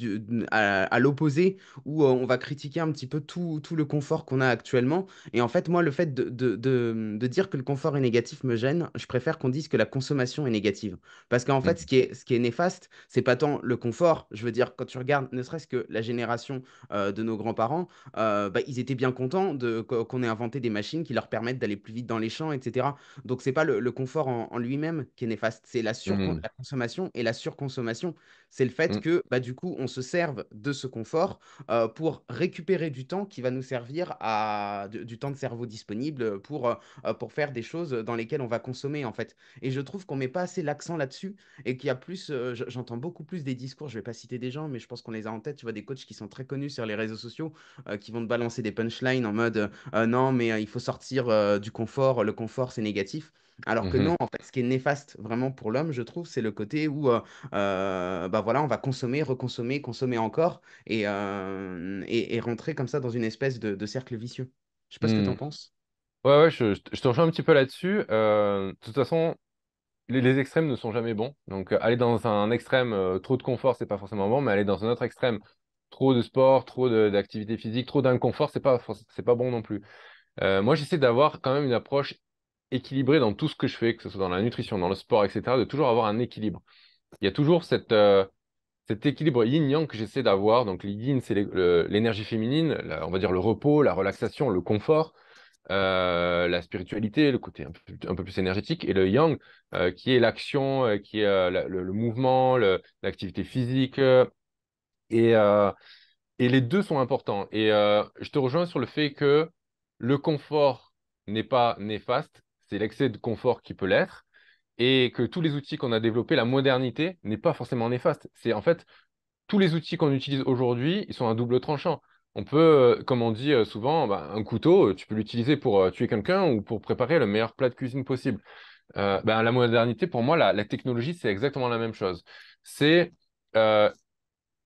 à l'opposé, où on va critiquer un petit peu tout le confort qu'on a actuellement. Et en fait, moi, le fait de dire que le confort est négatif me gêne. Je préfère qu'on dise que la consommation est négative. Parce qu'en fait, Mhm. ce qui est néfaste, c'est pas tant le confort. Je veux dire, quand tu regardes ne serait-ce que la génération de nos grands-parents, bah, ils étaient bien contents qu'on ait inventé des machines qui leur permettent d'aller plus vite dans les champs, etc. Donc, c'est pas le confort en lui-même qui est néfaste, c'est Mhm. la consommation et la surconsommation. C'est le fait Mhm. que, bah, du coup, on se serve de ce confort pour récupérer du temps qui va nous servir du temps de cerveau disponible pour faire des choses dans lesquelles on va consommer en fait. Et je trouve qu'on met pas assez l'accent là-dessus et qu'il y a plus, j'entends beaucoup plus des discours, je vais pas citer des gens, mais je pense qu'on les a en tête, tu vois, des coachs qui sont très connus sur les réseaux sociaux, qui vont te balancer des punchlines en mode non, mais il faut sortir du confort, le confort c'est négatif. Alors que non, Mhm. en fait, ce qui est néfaste vraiment pour l'homme, je trouve, c'est le côté où bah voilà, on va consommer, reconsommer, consommer encore et rentrer comme ça dans une espèce de cercle vicieux. Je sais pas ce que tu en Mhm. penses. Ouais, ouais, je te rejoins un petit peu là-dessus. De toute façon, les extrêmes ne sont jamais bons. Donc, aller dans un extrême, trop de confort, c'est pas forcément bon, mais aller dans un autre extrême, trop de sport, d'activité physique, trop d'inconfort, c'est pas bon non plus. Moi, j'essaie d'avoir quand même une approche équilibrée dans tout ce que je fais, que ce soit dans la nutrition, dans le sport, etc., de toujours avoir un équilibre. Il y a toujours cet équilibre yin-yang que j'essaie d'avoir. Donc, le yin, c'est l'énergie féminine, on va dire le repos, la relaxation, le confort, la spiritualité, le côté un peu plus énergétique, et le yang, qui est l'action, qui est le mouvement, l'activité physique. Et, euh, et les deux sont importants. Et je te rejoins sur le fait que le confort n'est pas néfaste, c'est l'excès de confort qui peut l'être, et que tous les outils qu'on a développés, la modernité, n'est pas forcément néfaste. C'est en fait tous les outils qu'on utilise aujourd'hui, ils sont à double tranchant. On peut, comme on dit souvent, bah, un couteau, tu peux l'utiliser pour tuer quelqu'un ou pour préparer le meilleur plat de cuisine possible. La modernité, pour moi, la technologie, c'est exactement la même chose. C'est, euh,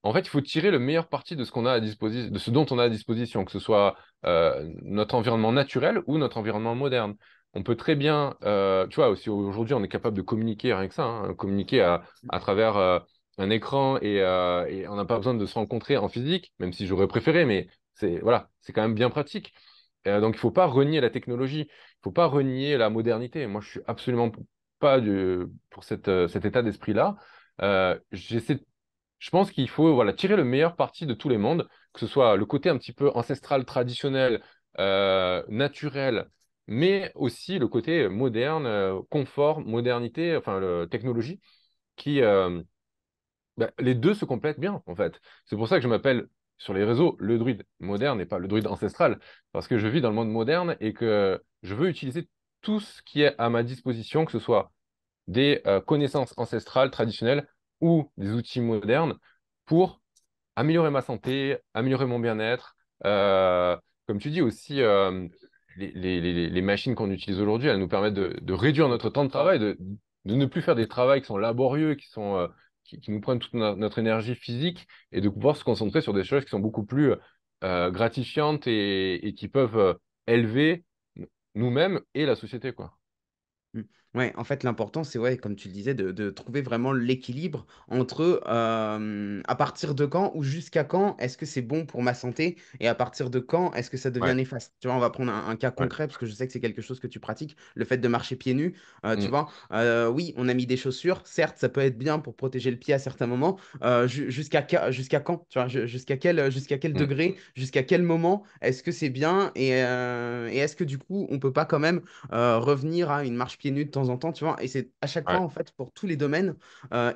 En fait, il faut tirer le meilleur parti de ce qu'on a à disposition, de ce dont on a à disposition, que ce soit notre environnement naturel ou notre environnement moderne. On peut très bien, tu vois, aussi aujourd'hui, on est capable de communiquer rien que ça, hein, communiquer à travers un écran et on n'a pas besoin de se rencontrer en physique, même si j'aurais préféré, mais c'est voilà, c'est quand même bien pratique. Donc, il ne faut pas renier la technologie, il ne faut pas renier la modernité. Moi, je suis absolument pas pour cet état d'esprit-là. J'essaie Je pense qu'il faut voilà, tirer le meilleur parti de tous les mondes, que ce soit le côté un petit peu ancestral, traditionnel, naturel, mais aussi le côté moderne, confort, modernité, enfin technologie, qui les deux se complètent bien en fait. C'est pour ça que je m'appelle sur les réseaux le druide moderne et pas le druide ancestral, parce que je vis dans le monde moderne et que je veux utiliser tout ce qui est à ma disposition, que ce soit des connaissances ancestrales, traditionnelles ou des outils modernes pour améliorer ma santé, améliorer mon bien-être. Euh, Comme tu dis aussi, les machines qu'on utilise aujourd'hui, elles nous permettent de réduire notre temps de travail, de ne plus faire des travaux qui sont laborieux, qui nous prennent toute notre énergie physique et de pouvoir se concentrer sur des choses qui sont beaucoup plus gratifiantes et qui peuvent élever nous-mêmes et la société, quoi. Mm. Ouais, en fait, l'important, c'est, ouais, comme tu le disais, de trouver vraiment l'équilibre entre à partir de quand ou jusqu'à quand est-ce que c'est bon pour ma santé et à partir de quand est-ce que ça devient Ouais, néfaste. Tu vois, on va prendre un cas ouais. concret parce que je sais que c'est quelque chose que tu pratiques, le fait de marcher pieds nus. Tu Mm, vois, oui, on a mis des chaussures, certes, ça peut être bien pour protéger le pied à certains moments. Jusqu'à quand, tu vois, jusqu'à quel mm, degré, jusqu'à quel moment est-ce que c'est bien et est-ce que du coup, on peut pas quand même revenir à une marche pieds nus de temps en temps, tu vois. Et c'est à chaque fois, ouais, en fait, pour tous les domaines,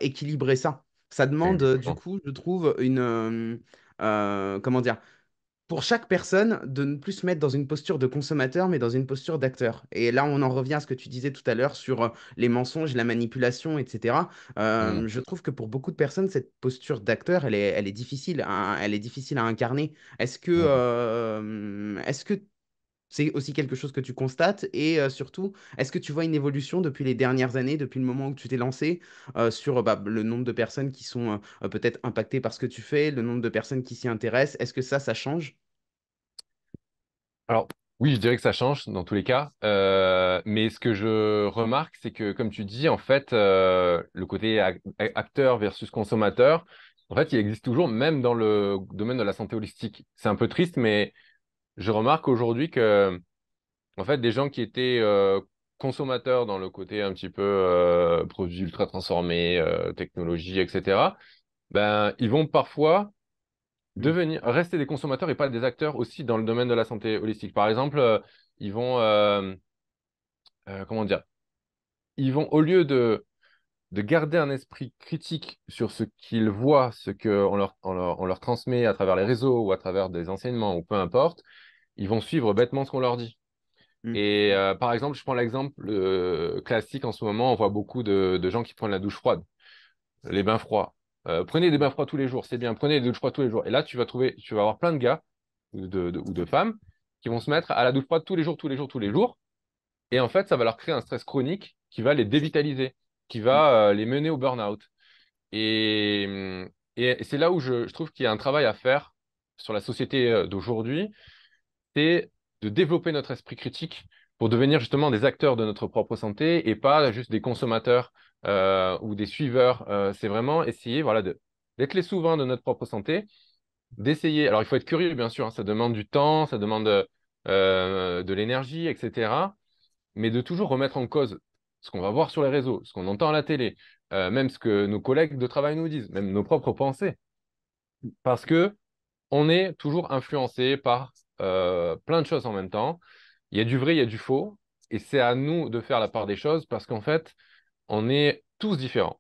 équilibrer ça. Ça demande, du exactement. coup, je trouve, comment dire, pour chaque personne, de ne plus se mettre dans une posture de consommateur, mais dans une posture d'acteur. Et là, on en revient à ce que tu disais tout à l'heure sur les mensonges, la manipulation, etc. Mm, Je trouve que pour beaucoup de personnes, cette posture d'acteur, elle est difficile à incarner. mm. Est-ce que c'est aussi quelque chose que tu constates et surtout, est-ce que tu vois une évolution depuis les dernières années, depuis le moment où tu t'es lancé, sur le nombre de personnes qui sont peut-être impactées par ce que tu fais, le nombre de personnes qui s'y intéressent? Est-ce que ça change? Alors, oui, je dirais que ça change dans tous les cas. Mais ce que je remarque, c'est que, comme tu dis, en fait, le côté acteur versus consommateur, en fait, il existe toujours, même dans le domaine de la santé holistique. C'est un peu triste, mais je remarque aujourd'hui que, en fait, des gens qui étaient consommateurs dans le côté un petit peu produits ultra transformés, technologie, etc., ben, ils vont parfois Mm. rester des consommateurs et pas des acteurs aussi dans le domaine de la santé holistique. Par exemple, ils vont, comment dire, ils vont, au lieu de garder un esprit critique sur ce qu'ils voient, ce qu'on on leur transmet à travers les réseaux ou à travers des enseignements ou peu importe, ils vont suivre bêtement ce qu'on leur dit. Mm. Et par exemple, je prends l'exemple classique en ce moment, on voit beaucoup de gens qui prennent la douche froide, les bains froids. Prenez des bains froids tous les jours, c'est bien, prenez des douches froides tous les jours. Et là, tu vas avoir plein de gars ou de femmes qui vont se mettre à la douche froide tous les jours, tous les jours, tous les jours. Et en fait, ça va leur créer un stress chronique qui va les dévitaliser, qui Mm. va les mener au burn-out. Et c'est là où je trouve qu'il y a un travail à faire sur la société d'aujourd'hui, c'est de développer notre esprit critique pour devenir justement des acteurs de notre propre santé et pas juste des consommateurs ou des suiveurs. C'est vraiment essayer voilà, d'être les souverains de notre propre santé, d'essayer. Alors, il faut être curieux, bien sûr, hein, ça demande du temps, ça demande de l'énergie, etc. Mais de toujours remettre en cause ce qu'on va voir sur les réseaux, ce qu'on entend à la télé, même ce que nos collègues de travail nous disent, même nos propres pensées. Parce que on est toujours influencé par plein de choses en même temps. Il y a du vrai, il y a du faux. Et c'est à nous de faire la part des choses parce qu'en fait, on est tous différents.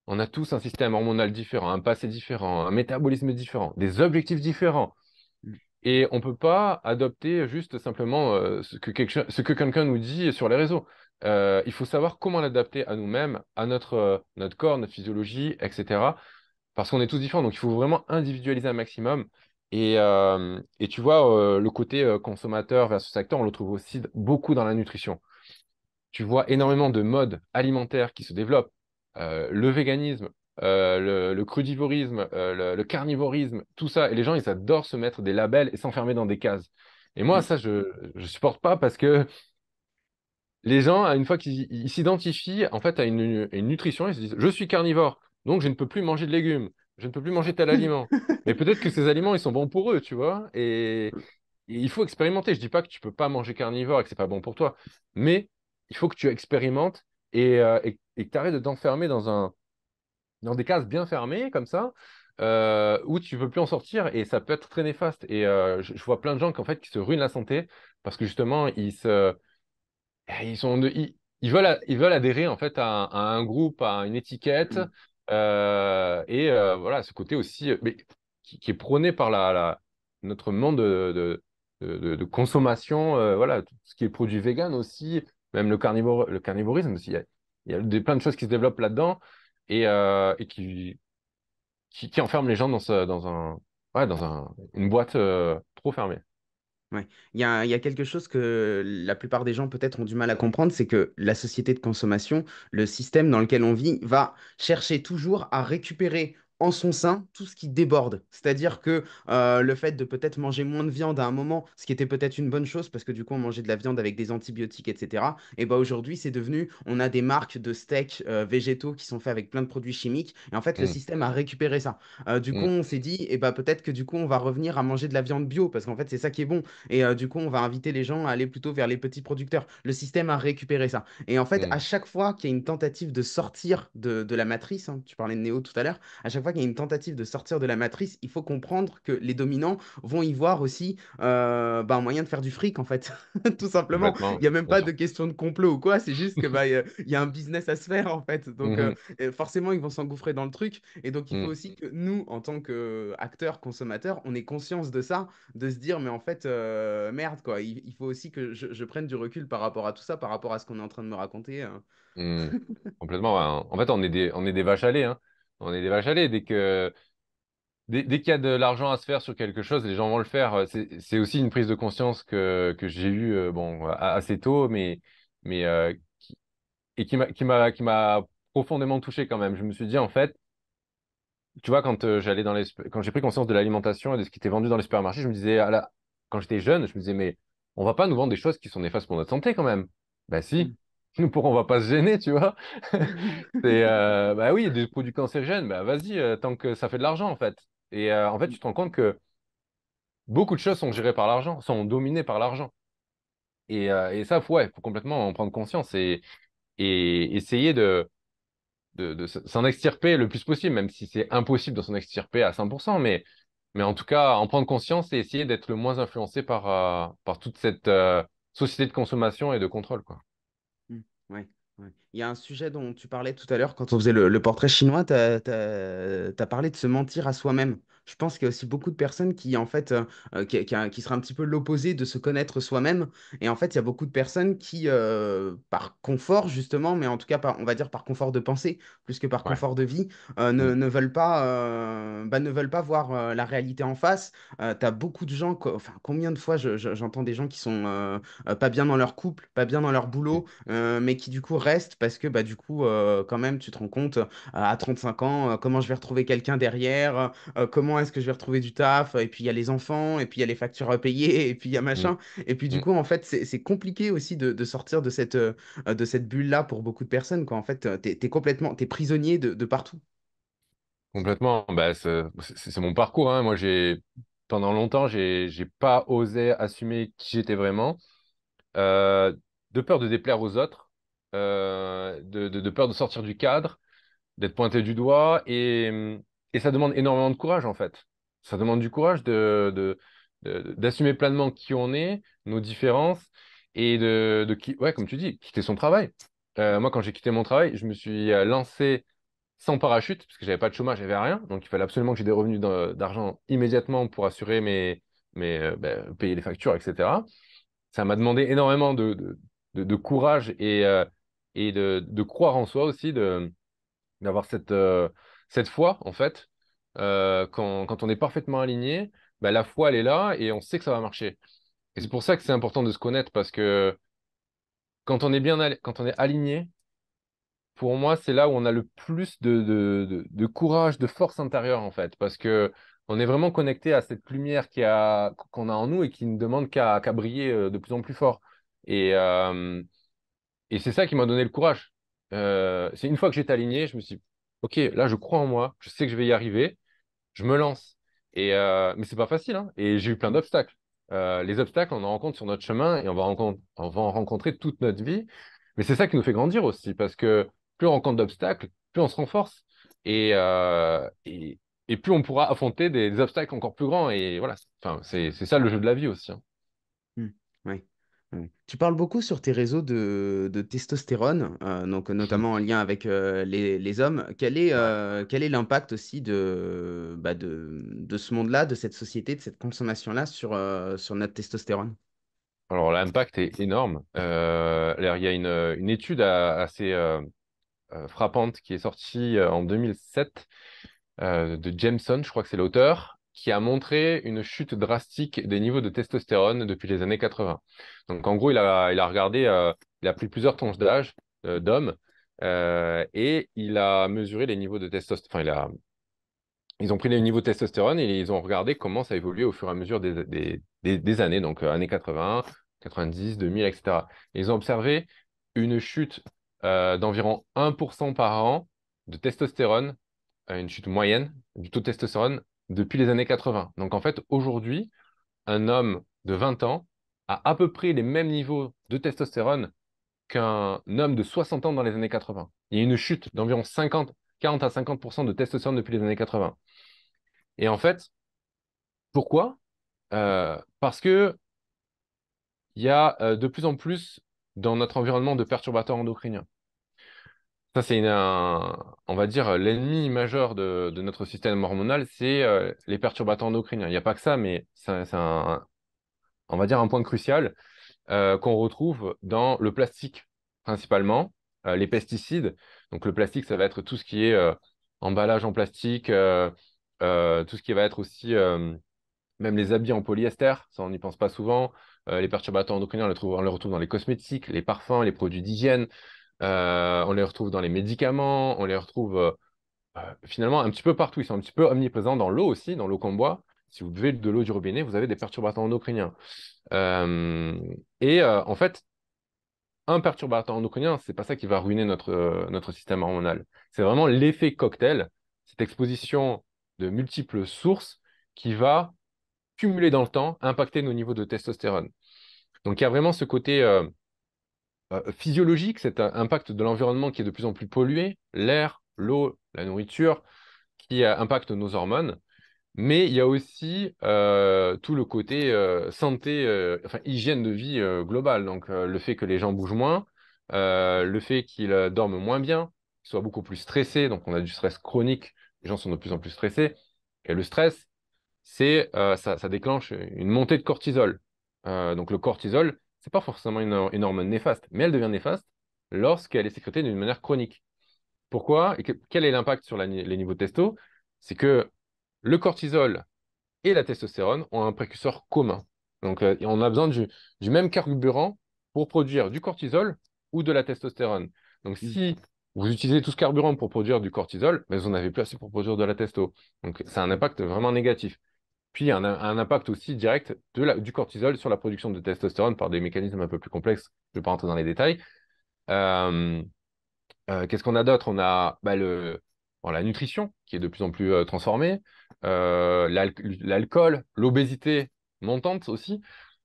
On a tous un système hormonal différent, un passé différent, un métabolisme différent, des objectifs différents. Mm. Et on ne peut pas adopter juste simplement ce que quelqu'un nous dit sur les réseaux. Il faut savoir comment l'adapter à nous-mêmes, à notre corps, notre physiologie, etc. Parce qu'on est tous différents. Donc, il faut vraiment individualiser un maximum. Et tu vois, le côté consommateur versus acteur, on le trouve aussi beaucoup dans la nutrition. Tu vois énormément de modes alimentaires qui se développent. Le véganisme, le crudivorisme, le carnivorisme, tout ça. Et les gens, ils adorent se mettre des labels et s'enfermer dans des cases. Et moi, Mm. ça, je supporte pas parce que les gens, une fois qu'ils ils s'identifient en fait à une nutrition, ils se disent, je suis carnivore, donc je ne peux plus manger de légumes, je ne peux plus manger tel aliment. Mais peut-être que ces aliments, ils sont bons pour eux, tu vois. Et il faut expérimenter. Je dis pas que tu peux pas manger carnivore et que c'est pas bon pour toi, mais il faut que tu expérimentes et que tu arrêtes de t'enfermer dans des cases bien fermées comme ça, où tu veux plus en sortir et ça peut être très néfaste. Et je vois plein de gens qui se ruinent la santé parce que justement ils veulent adhérer en fait à un groupe, à une étiquette, Mm. voilà ce côté aussi, mais qui est prôné par notre monde de consommation, voilà tout ce qui est produit vegan aussi, même le carnivorisme aussi. Il y a plein de choses qui se développent là-dedans et qui qui enferme les gens dans une boîte trop fermée. Ouais. Il y a quelque chose que la plupart des gens peut-être ont du mal à comprendre, c'est que la société de consommation, le système dans lequel on vit, va chercher toujours à récupérer en son sein tout ce qui déborde. C'est-à-dire que le fait de peut-être manger moins de viande à un moment, ce qui était peut-être une bonne chose parce que du coup on mangeait de la viande avec des antibiotiques, etc. Et bah aujourd'hui c'est devenu, on a des marques de steaks végétaux qui sont faits avec plein de produits chimiques. Et en fait le Mm, système a récupéré ça. Du coup mm, on s'est dit, et bah peut-être que du coup on va revenir à manger de la viande bio parce qu'en fait c'est ça qui est bon. Et du coup, on va inviter les gens à aller plutôt vers les petits producteurs. Le système a récupéré ça. Et en fait, à mm, chaque fois qu'il y a une tentative de sortir de la matrice, hein, tu parlais de Néo tout à l'heure, à chaque fois qu'il y a une tentative de sortir de la matrice, il faut comprendre que les dominants vont y voir aussi bah, un moyen de faire du fric, en fait. Tout simplement. Il complètement, n'y a même bien pas sûr. de question de complot ou quoi, c'est juste que bah, y a un business à se faire, en fait. Donc, Mhm, forcément, ils vont s'engouffrer dans le truc. Et donc, il faut mm, aussi que nous, en tant qu'acteurs, consommateurs, on ait conscience de ça, de se dire, mais en fait, merde, quoi. Il faut aussi que je prenne du recul par rapport à tout ça, par rapport à ce qu'on est en train de me raconter. mm. Complètement. Ouais. En fait, on est des vaches à lait, hein. On est des vaches à lait. Dès qu'il y a de l'argent à se faire sur quelque chose, les gens vont le faire. C'est aussi une prise de conscience que j'ai eue bon, assez tôt, mais et qui m'a profondément touché quand même. Je me suis dit, en fait, tu vois, quand j'ai pris conscience de l'alimentation et de ce qui était vendu dans les supermarchés, je me disais, quand j'étais jeune, je me disais, mais on va pas nous vendre des choses qui sont néfastes pour notre santé quand même. Bah si, Mm. on va pas se gêner, tu vois. Bah oui, des produits cancérigènes, bah vas-y, tant que ça fait de l'argent en fait. Et en fait, tu te rends compte que beaucoup de choses sont gérées par l'argent, sont dominées par l'argent. Et ça, ouais, faut complètement en prendre conscience et essayer de s'en extirper le plus possible, même si c'est impossible de s'en extirper à 100%, mais en tout cas, en prendre conscience et essayer d'être le moins influencé par toute cette société de consommation et de contrôle, quoi. Mm. Ouais, ouais. Il y a un sujet dont tu parlais tout à l'heure quand on faisait le portrait chinois, tu as parlé de se mentir à soi-même. Je pense qu'il y a aussi beaucoup de personnes qui, en fait, qui seraient un petit peu l'opposé de se connaître soi-même. Et en fait, il y a beaucoup de personnes qui, par confort, justement, mais en tout cas, on va dire par confort de pensée, plus que par Ouais. confort de vie, Mm, ne veulent pas voir la réalité en face. Tu as beaucoup de gens, enfin, combien de fois j'entends des gens qui sont pas bien dans leur couple, pas bien dans leur mm, boulot, mais qui du coup restent parce que bah, du coup, quand même, tu te rends compte à 35 ans, comment je vais retrouver quelqu'un derrière, comment est-ce que je vais retrouver du taf, et puis il y a les enfants, et puis il y a les factures à payer, et puis il y a mm, machin. Et puis du mm. coup, en fait, c'est compliqué aussi de sortir de cette bulle-là pour beaucoup de personnes, quoi. En fait, t'es prisonnier de partout. Complètement. Bah, c'est mon parcours, hein. Moi, pendant longtemps, j'ai pas osé assumer qui j'étais vraiment, euh, de peur de déplaire aux autres, de peur de sortir du cadre, d'être pointé du doigt, et ça demande énormément de courage, en fait. Ça demande du courage d'assumer pleinement qui on est, nos différences, et ouais, comme tu dis, quitter son travail. Moi, quand j'ai quitté mon travail, je me suis lancé sans parachute, parce que j'avais pas de chômage, j'avais rien. Donc, il fallait absolument que j'ai des revenus d'argent immédiatement pour assurer payer les factures, etc. Ça m'a demandé énormément de courage et de croire en soi aussi, d'avoir cette foi, en fait. Quand on est parfaitement aligné, bah, la foi, elle est là et on sait que ça va marcher. Et c'est pour ça que c'est important de se connaître, parce que quand on est aligné, pour moi, c'est là où on a le plus de courage, de force intérieure, en fait, parce que on est vraiment connecté à cette lumière qu'on a en nous et qui ne demande qu'à briller de plus en plus fort. Et, euh, et c'est ça qui m'a donné le courage. C'est une fois que j'étais aligné, je me suis dit, OK, là, je crois en moi, je sais que je vais y arriver, je me lance. Mais c'est pas facile, hein. Et j'ai eu plein d'obstacles. Les obstacles, on en rencontre sur notre chemin et on va en rencontrer toute notre vie. Mais c'est ça qui nous fait grandir aussi, parce que plus on rencontre d'obstacles, plus on se renforce. Et, euh, et, et plus on pourra affronter des obstacles encore plus grands. Et voilà, enfin, c'est ça le jeu de la vie aussi, hein. Hmm. Ouais. Ouais. Tu parles beaucoup sur tes réseaux de testostérone, donc notamment en lien avec les hommes. Ouais. Quel est l'impact aussi de ce monde-là, de cette société, de cette consommation-là sur notre testostérone? Alors l'impact est énorme. Alors, il y a une étude assez frappante qui est sortie en 2007, de Jameson, je crois que c'est l'auteur, qui a montré une chute drastique des niveaux de testostérone depuis les années 80. Donc, en gros, il a regardé, il a pris plusieurs tranches d'âge d'hommes et il a mesuré les niveaux de testostérone. Enfin, ils ont pris les niveaux de testostérone et ils ont regardé comment ça évoluait au fur et à mesure des années, donc années 80, 90, 2000, etc. Et ils ont observé une chute d'environ 1% par an de testostérone, une chute moyenne du taux de testostérone depuis les années 80. Donc en fait, aujourd'hui, un homme de 20 ans a à peu près les mêmes niveaux de testostérone qu'un homme de 60 ans dans les années 80. Il y a une chute d'environ 40 à 50% de testostérone depuis les années 80. Et en fait, pourquoi? Parce que il y a de plus en plus dans notre environnement de perturbateurs endocriniens. Ça, c'est on va dire l'ennemi majeur de notre système hormonal, c'est les perturbateurs endocriniens. Il n'y a pas que ça, mais c'est on va dire un point crucial qu'on retrouve dans le plastique principalement, les pesticides. Donc le plastique, ça va être tout ce qui est emballage en plastique, tout ce qui va être aussi même les habits en polyester, ça on n'y pense pas souvent. Les perturbateurs endocriniens, on les retrouve dans les cosmétiques, les parfums, les produits d'hygiène. On les retrouve dans les médicaments, on les retrouve finalement un petit peu partout. Ils sont un petit peu omniprésents dans l'eau aussi, dans l'eau qu'on boit. Si vous buvez de l'eau du robinet, vous avez des perturbateurs endocriniens. En fait, un perturbateur endocrinien, c'est pas ça qui va ruiner notre système hormonal. C'est vraiment l'effet cocktail, cette exposition de multiples sources qui va cumuler dans le temps, impacter nos niveaux de testostérone. Donc il y a vraiment ce côté physiologique, cet impact de l'environnement qui est de plus en plus pollué, l'air, l'eau, la nourriture, qui impacte nos hormones. Mais il y a aussi tout le côté santé, enfin hygiène de vie globale. Donc le fait que les gens bougent moins, le fait qu'ils dorment moins bien, qu'ils soient beaucoup plus stressés. Donc on a du stress chronique, les gens sont de plus en plus stressés. Et le stress, ça déclenche une montée de cortisol. Donc le cortisol, c'est pas forcément une hormone néfaste, mais elle devient néfaste lorsqu'elle est sécrétée d'une manière chronique. Pourquoi? Et quel est l'impact sur les niveaux de testo? C'est que le cortisol et la testostérone ont un précurseur commun. Donc on a besoin du même carburant pour produire du cortisol ou de la testostérone. Donc si vous utilisez tout ce carburant pour produire du cortisol, mais vous n'en avez plus assez pour produire de la testo. Donc c'est un impact vraiment négatif. Puis, il y a un impact aussi direct du cortisol sur la production de testostérone par des mécanismes un peu plus complexes. Je ne vais pas rentrer dans les détails. Euh, Qu'est-ce qu'on a d'autre? On a bon, la nutrition qui est de plus en plus transformée, l'alcool, l'obésité montante aussi.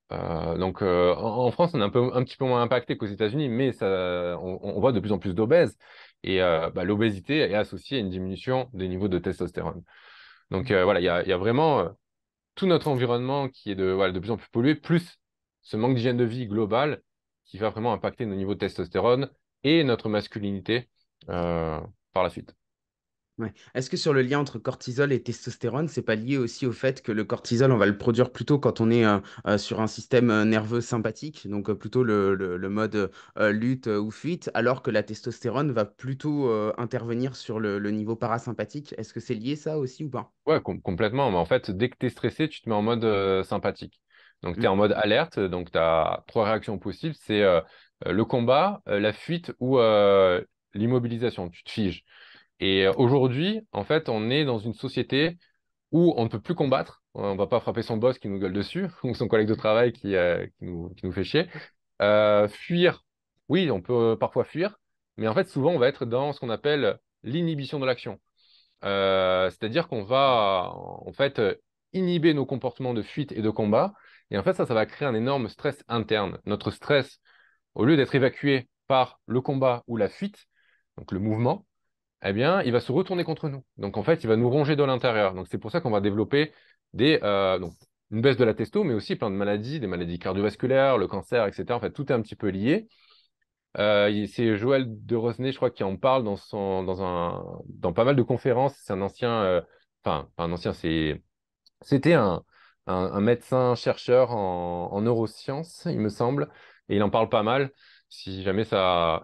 En France, on est un petit peu moins impacté qu'aux États-Unis, mais on voit de plus en plus d'obèses. Et l'obésité est associée à une diminution des niveaux de testostérone. Donc voilà, il y a vraiment tout notre environnement qui est voilà, de plus en plus pollué, plus ce manque d'hygiène de vie globale qui va vraiment impacter nos niveaux de testostérone et notre masculinité par la suite. Ouais. Est-ce que sur le lien entre cortisol et testostérone, c'est pas lié aussi au fait que le cortisol, on va le produire plutôt quand on est sur un système nerveux sympathique, donc plutôt le mode lutte ou fuite, alors que la testostérone va plutôt intervenir sur le niveau parasympathique. Est-ce que c'est lié ça aussi ou pas? Ouais, complètement. Mais en fait, dès que tu es stressé, tu te mets en mode sympathique. Donc, tu es Mm. en mode alerte. Donc, tu as trois réactions possibles. C'est le combat, la fuite ou l'immobilisation. Tu te figes. Et aujourd'hui, en fait, on est dans une société où on ne peut plus combattre. On ne va pas frapper son boss qui nous gueule dessus ou son collègue de travail qui nous fait chier. Fuir, oui, on peut parfois fuir. Mais en fait, souvent, on va être dans ce qu'on appelle l'inhibition de l'action. C'est-à-dire qu'on va en fait inhiber nos comportements de fuite et de combat. Et en fait, ça va créer un énorme stress interne. Notre stress, au lieu d'être évacué par le combat ou la fuite, donc le mouvement, eh bien, il va se retourner contre nous. Donc en fait, il va nous ronger de l'intérieur. Donc c'est pour ça qu'on va développer donc, une baisse de la testo, mais aussi plein de maladies, des maladies cardiovasculaires, le cancer, etc. En fait, tout est un petit peu lié. C'est Joël de Rosnay, je crois, qui en parle dans pas mal de conférences. C'est un ancien, enfin, pas un ancien, c'était un médecin chercheur en neurosciences, il me semble, et il en parle pas mal. Si jamais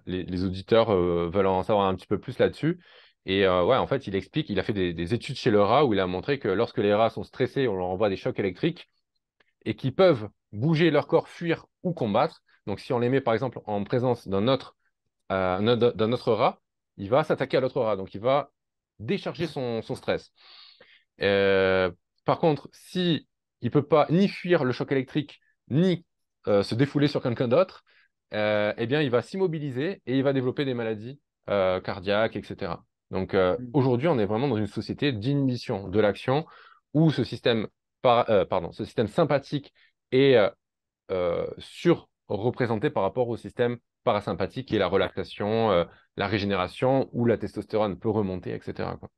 les auditeurs veulent en savoir un petit peu plus là-dessus. Et ouais, en fait, il explique, il a fait des études chez le rat où il a montré que lorsque les rats sont stressés, on leur envoie des chocs électriques et qu'ils peuvent bouger leur corps, fuir ou combattre. Donc, si on les met, par exemple, en présence d'un autre rat, il va s'attaquer à l'autre rat. Donc, il va décharger son stress. Euh, Par contre, si il peut pas ni fuir le choc électrique, ni se défouler sur quelqu'un d'autre, eh bien, il va s'immobiliser et il va développer des maladies cardiaques, etc. Donc, aujourd'hui, on est vraiment dans une société d'inhibition de l'action où ce système sympathique est surreprésenté par rapport au système parasympathique qui est la relaxation, la régénération, où la testostérone peut remonter, etc., quoi.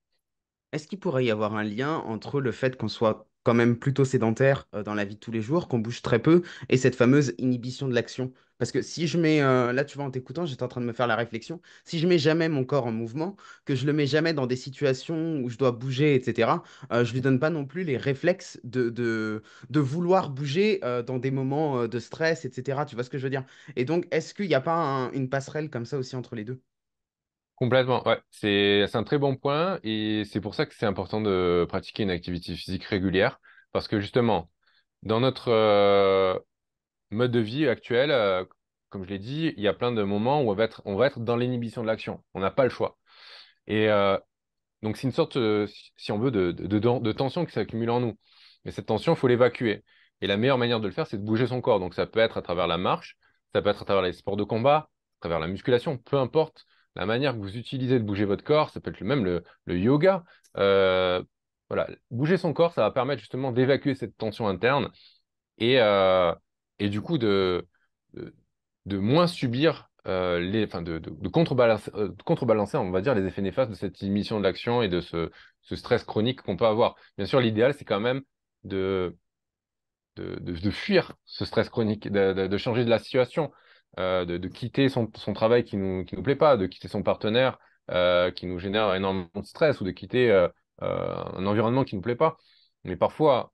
Est-ce qu'il pourrait y avoir un lien entre le fait qu'on soit quand même plutôt sédentaire dans la vie de tous les jours, qu'on bouge très peu, et cette fameuse inhibition de l'action? Parce que si je mets, là tu vois, en t'écoutant, j'étais en train de me faire la réflexion, si je mets jamais mon corps en mouvement, que je le mets jamais dans des situations où je dois bouger, etc., je lui donne pas non plus les réflexes de vouloir bouger dans des moments de stress, etc. Tu vois ce que je veux dire? Et donc, est-ce qu'il n'y a pas une passerelle comme ça aussi entre les deux? Complètement, ouais. C'est un très bon point et c'est pour ça que c'est important de pratiquer une activité physique régulière parce que justement, dans notre mode de vie actuel, comme je l'ai dit, il y a plein de moments où on va être dans l'inhibition de l'action. On n'a pas le choix. Et donc, c'est une sorte, si on veut, de tension qui s'accumule en nous. Mais cette tension, il faut l'évacuer. Et la meilleure manière de le faire, c'est de bouger son corps. Donc, ça peut être à travers la marche, ça peut être à travers les sports de combat, à travers la musculation, peu importe la manière que vous utilisez de bouger votre corps, ça peut être même le yoga. Euh, voilà, bouger son corps, ça va permettre justement d'évacuer cette tension interne et, euh, et du coup de, de moins subir enfin de contrebalancer, on va dire, les effets néfastes de cette émission de l'action et de ce stress chronique qu'on peut avoir. Bien sûr, l'idéal, c'est quand même de, de fuir ce stress chronique, de changer de la situation, de quitter son travail qui nous plaît pas, de quitter son partenaire qui nous génère énormément de stress ou de quitter un environnement qui nous plaît pas. Mais parfois,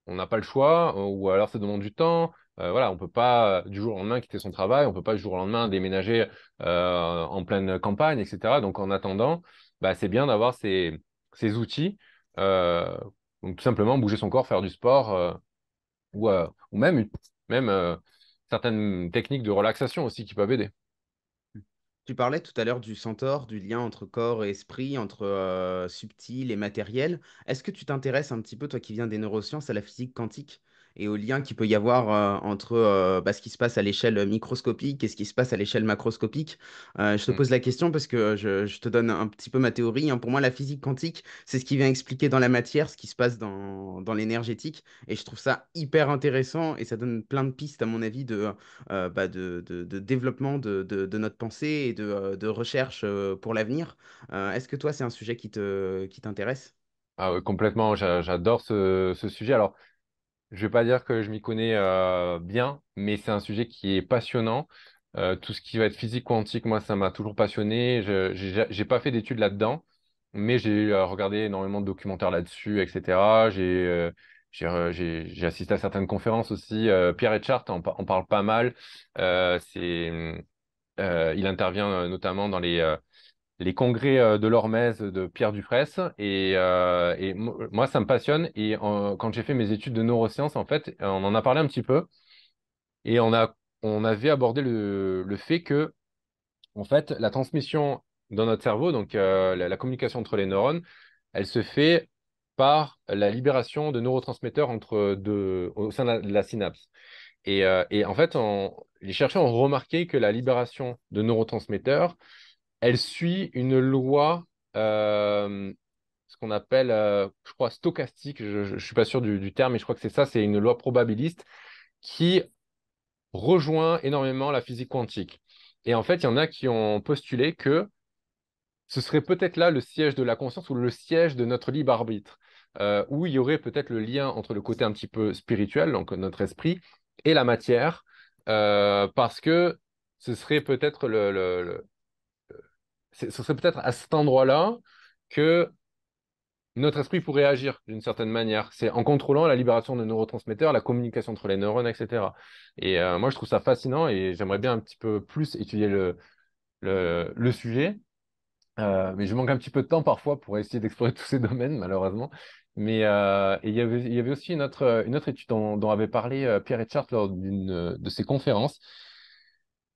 on n'a pas le choix, ou alors ça demande du temps. Voilà, on peut pas du jour au lendemain quitter son travail, on peut pas du jour au lendemain déménager en pleine campagne, etc. Donc en attendant, bah, c'est bien d'avoir ces outils. euh, donc tout simplement bouger son corps, faire du sport, ou même certaines techniques de relaxation aussi qui peuvent aider. Tu parlais tout à l'heure du centaure, du lien entre corps et esprit, entre subtil et matériel. Est-ce que tu t'intéresses un petit peu, toi qui viens des neurosciences, à la physique quantique et au lien qu'il peut y avoir entre bah, ce qui se passe à l'échelle microscopique et ce qui se passe à l'échelle macroscopique? Je te Mm. pose la question parce que je te donne un petit peu ma théorie, hein. Pour moi, la physique quantique, c'est ce qui vient expliquer dans la matière ce qui se passe dans l'énergétique. Et je trouve ça hyper intéressant et ça donne plein de pistes, à mon avis, bah, de développement de notre pensée et de recherche pour l'avenir. Est-ce que toi, c'est un sujet qui t'intéresse? Ah ouais, complètement, j'adore ce sujet. Alors, je vais pas dire que je m'y connais bien, mais c'est un sujet qui est passionnant. Tout ce qui va être physique quantique, moi, ça m'a toujours passionné. J'ai pas fait d'études là-dedans, mais j'ai regardé énormément de documentaires là-dessus, etc. J'ai assisté à certaines conférences aussi. Pierre Etchart en parle pas mal. Il intervient notamment dans les congrès de l'Hormèse de Pierre Dufraisse. Moi, ça me passionne. Et quand j'ai fait mes études de neurosciences, en fait, on en a parlé un petit peu. Et on avait abordé le fait que, en fait, la transmission dans notre cerveau, donc la communication entre les neurones, elle se fait par la libération de neurotransmetteurs au sein de la synapse. Et en fait, les chercheurs ont remarqué que la libération de neurotransmetteurs, elle suit une loi, ce qu'on appelle, je crois, stochastique. Je ne suis pas sûr du terme, mais je crois que c'est ça. C'est une loi probabiliste qui rejoint énormément la physique quantique. Et en fait, il y en a qui ont postulé que ce serait peut-être là le siège de la conscience ou le siège de notre libre arbitre, où il y aurait peut-être le lien entre le côté un petit peu spirituel, donc notre esprit, et la matière, parce que ce serait peut-être ce serait peut-être à cet endroit-là que notre esprit pourrait agir d'une certaine manière. C'est en contrôlant la libération de neurotransmetteurs, la communication entre les neurones, etc. Et moi, je trouve ça fascinant et j'aimerais bien un petit peu plus étudier le sujet. Mais je manque un petit peu de temps parfois pour essayer d'explorer tous ces domaines, malheureusement. Mais et il y avait aussi une autre étude dont avait parlé Pierre Etchart lors d'une de ses conférences.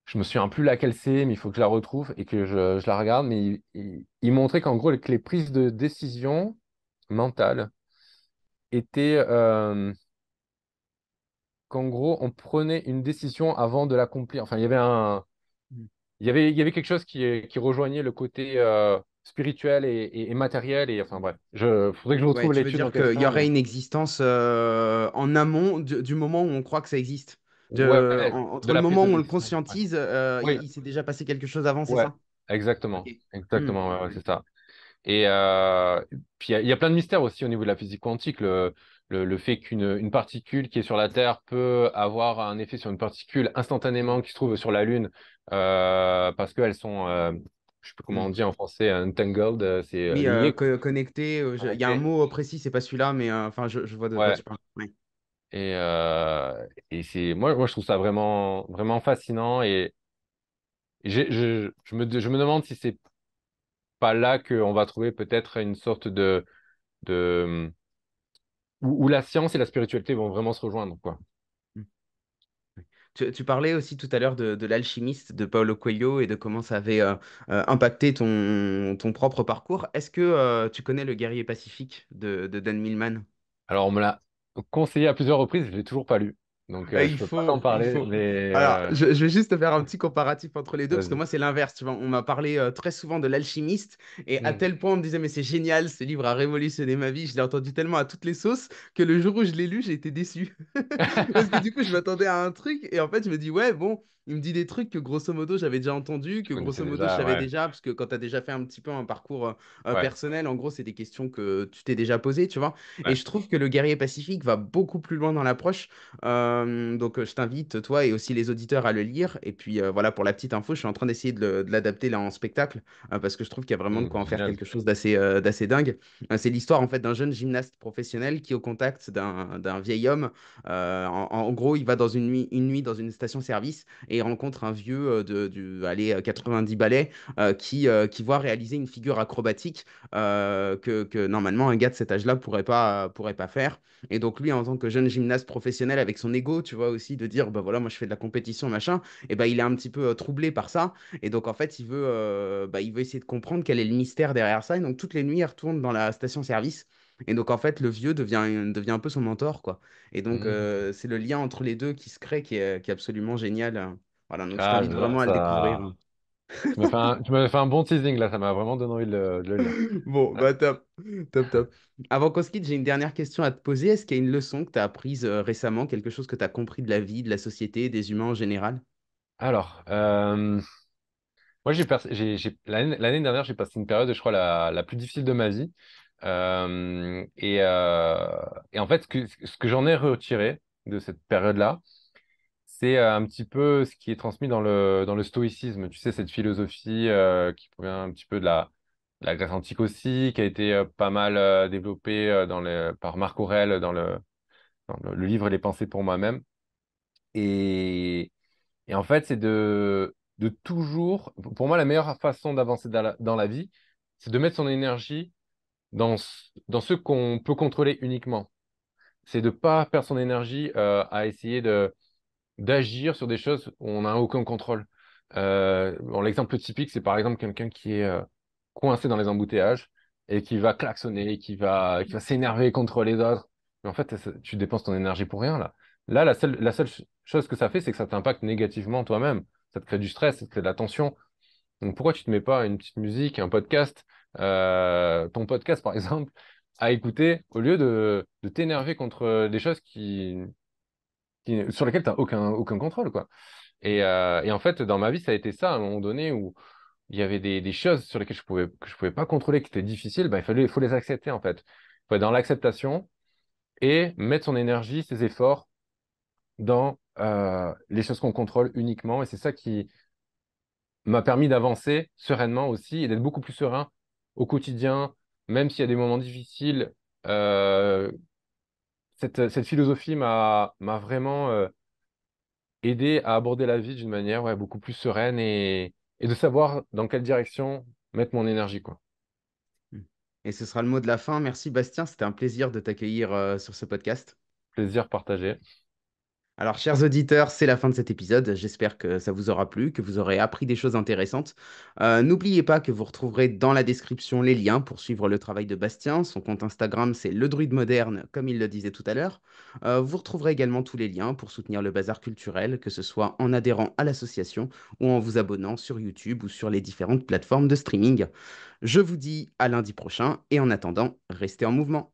Je me souviens plus laquelle c'est, mais il faut que je la retrouve et que je la regarde. Mais il montrait qu'en gros, que les prises de décision mentales étaient qu'en gros, on prenait une décision avant de l'accomplir. Enfin, il y avait quelque chose qui rejoignait le côté spirituel et matériel. Et enfin, bref, faudrait que je Ouais, retrouve tu veux l'étude en dire qu'il y question. aurait Mais une existence en amont du moment où on croit que ça existe. ouais, de Entre le la prise moment de où on le décision. Ouais. conscientise, Oui, il s'est déjà passé quelque chose avant, c'est ouais, ça? Ok. exactement. Hmm. Exactement, ouais, ouais, c'est ça. Et puis, il y a plein de mystères aussi au niveau de la physique quantique. Le fait une particule qui est sur la Terre peut avoir un effet sur une particule instantanément qui se trouve sur la Lune parce qu'elles sont, je sais plus comment on Hmm. dit en français, entangled, c'est Oui, lié, connecté. Il y a un connecté. mot précis, c'est pas celui-là, mais enfin, je vois de quoi Ouais. tu parles. Ouais. Et, moi, je trouve ça vraiment, vraiment fascinant. Et je me demande si c'est pas là qu'on va trouver peut-être une sorte de où la science et la spiritualité vont vraiment se rejoindre, quoi. Hmm. Tu parlais aussi tout à l'heure de l'alchimiste de Paulo Coelho et de comment ça avait impacté ton propre parcours. Est-ce que tu connais Le Guerrier Pacifique de Dan Millman? Alors, on me l'a conseillé à plusieurs reprises, je l'ai toujours pas lu. Donc, je peux pas t'en Il parler, faut. mais Alors, je vais juste te faire un petit comparatif entre les deux, parce que vas-y. moi, c'est l'inverse. Tu vois, on m'a parlé très souvent de l'alchimiste, et à Hmm. tel point, on me disait, mais c'est génial, ce livre a révolutionné ma vie. Je l'ai entendu tellement à toutes les sauces que le jour où je l'ai lu, j'ai été déçu. Parce que du coup, je m'attendais à un truc, et en fait, je me dis, ouais, bon, il me dit des trucs que grosso modo, j'avais déjà entendu, Tu que connaissais grosso modo, je déjà, savais ouais. déjà, parce que quand tu as déjà fait un petit peu un parcours Ouais, personnel, en gros, c'est des questions que tu t'es déjà posées, tu vois. Et ouais. je trouve que le guerrier pacifique va beaucoup plus loin dans l'approche. Donc, je t'invite, toi et aussi les auditeurs, à le lire. Et puis, voilà, pour la petite info, je suis en train d'essayer de l'adapter là en spectacle, parce que je trouve qu'il y a vraiment de Hmm, quoi en faire génial. quelque chose d'assez dingue. C'est l'histoire, en fait, d'un jeune gymnaste professionnel qui est au contact d'un vieil homme. En gros, il va dans une nuit dans une station-service et il rencontre un vieux allez, 90 balais qui voit réaliser une figure acrobatique que normalement un gars de cet âge-là pourrait pas faire. Et donc lui, en tant que jeune gymnaste professionnel, avec son ego, tu vois aussi, de dire, bah voilà, moi je fais de la compétition, machin, et bah il est un petit peu troublé par ça. Et donc en fait, il veut essayer de comprendre quel est le mystère derrière ça. Et donc toutes les nuits, il retourne dans la station-service. Et donc en fait, le vieux devient un peu son mentor, quoi. Et donc Hmm. c'est le lien entre les deux qui se crée qui est absolument génial. Voilà, donc je Ah, t'invite vraiment à le découvrir. ça. Tu m'as fait un bon teasing là, ça m'a vraiment donné envie de le lire. Bon, Ouais. bah top, top, top. Avant qu'on se quitte, j'ai une dernière question à te poser. Est-ce qu'il y a une leçon que tu as apprise récemment, quelque chose que tu as compris de la vie, de la société, des humains en général? Alors, moi, l'année dernière, j'ai passé une période, je crois, la plus difficile de ma vie. Et en fait, ce que j'en ai retiré de cette période-là, c'est un petit peu ce qui est transmis dans le stoïcisme. Tu sais, cette philosophie qui provient un petit peu de la Grèce antique aussi, qui a été pas mal développée par Marc Aurèle dans le livre Les pensées pour moi-même. Et, et en fait, c'est de toujours, pour moi, la meilleure façon d'avancer dans la vie, c'est de mettre son énergie dans ce qu'on peut contrôler uniquement. C'est de pas perdre son énergie à essayer d'agir sur des choses où on n'a aucun contrôle. Bon, l'exemple typique, c'est par exemple quelqu'un qui est coincé dans les embouteillages et qui va klaxonner, qui va s'énerver contre les autres. Mais en fait, tu dépenses ton énergie pour rien, là. Là, la seule chose que ça fait, c'est que ça t'impacte négativement toi-même. Ça te crée du stress, ça te crée de la tension. Donc pourquoi tu te mets pas une petite musique, un podcast, ton podcast par exemple, à écouter au lieu de t'énerver contre des choses sur lesquelles tu n'as aucun contrôle, quoi. Et en fait, dans ma vie, ça a été ça à un moment donné où il y avait des choses sur lesquelles que je pouvais pas contrôler, qui étaient difficiles, bah, faut les accepter en fait. Il faut être dans l'acceptation et mettre son énergie, ses efforts dans les choses qu'on contrôle uniquement. Et c'est ça qui m'a permis d'avancer sereinement aussi et d'être beaucoup plus serein au quotidien, même s'il y a des moments difficiles. euh, cette philosophie m'a vraiment aidé à aborder la vie d'une manière ouais, beaucoup plus sereine et de savoir dans quelle direction mettre mon énergie, quoi. Et ce sera le mot de la fin. Merci Bastien, c'était un plaisir de t'accueillir sur ce podcast. Plaisir partagé. Alors, chers auditeurs, c'est la fin de cet épisode. J'espère que ça vous aura plu, que vous aurez appris des choses intéressantes. N'oubliez pas que vous retrouverez dans la description les liens pour suivre le travail de Bastien. Son compte Instagram, c'est Le Druide Moderne, comme il le disait tout à l'heure. Vous retrouverez également tous les liens pour soutenir le bazar culturel, que ce soit en adhérant à l'association ou en vous abonnant sur YouTube ou sur les différentes plateformes de streaming. Je vous dis à lundi prochain et en attendant, restez en mouvement.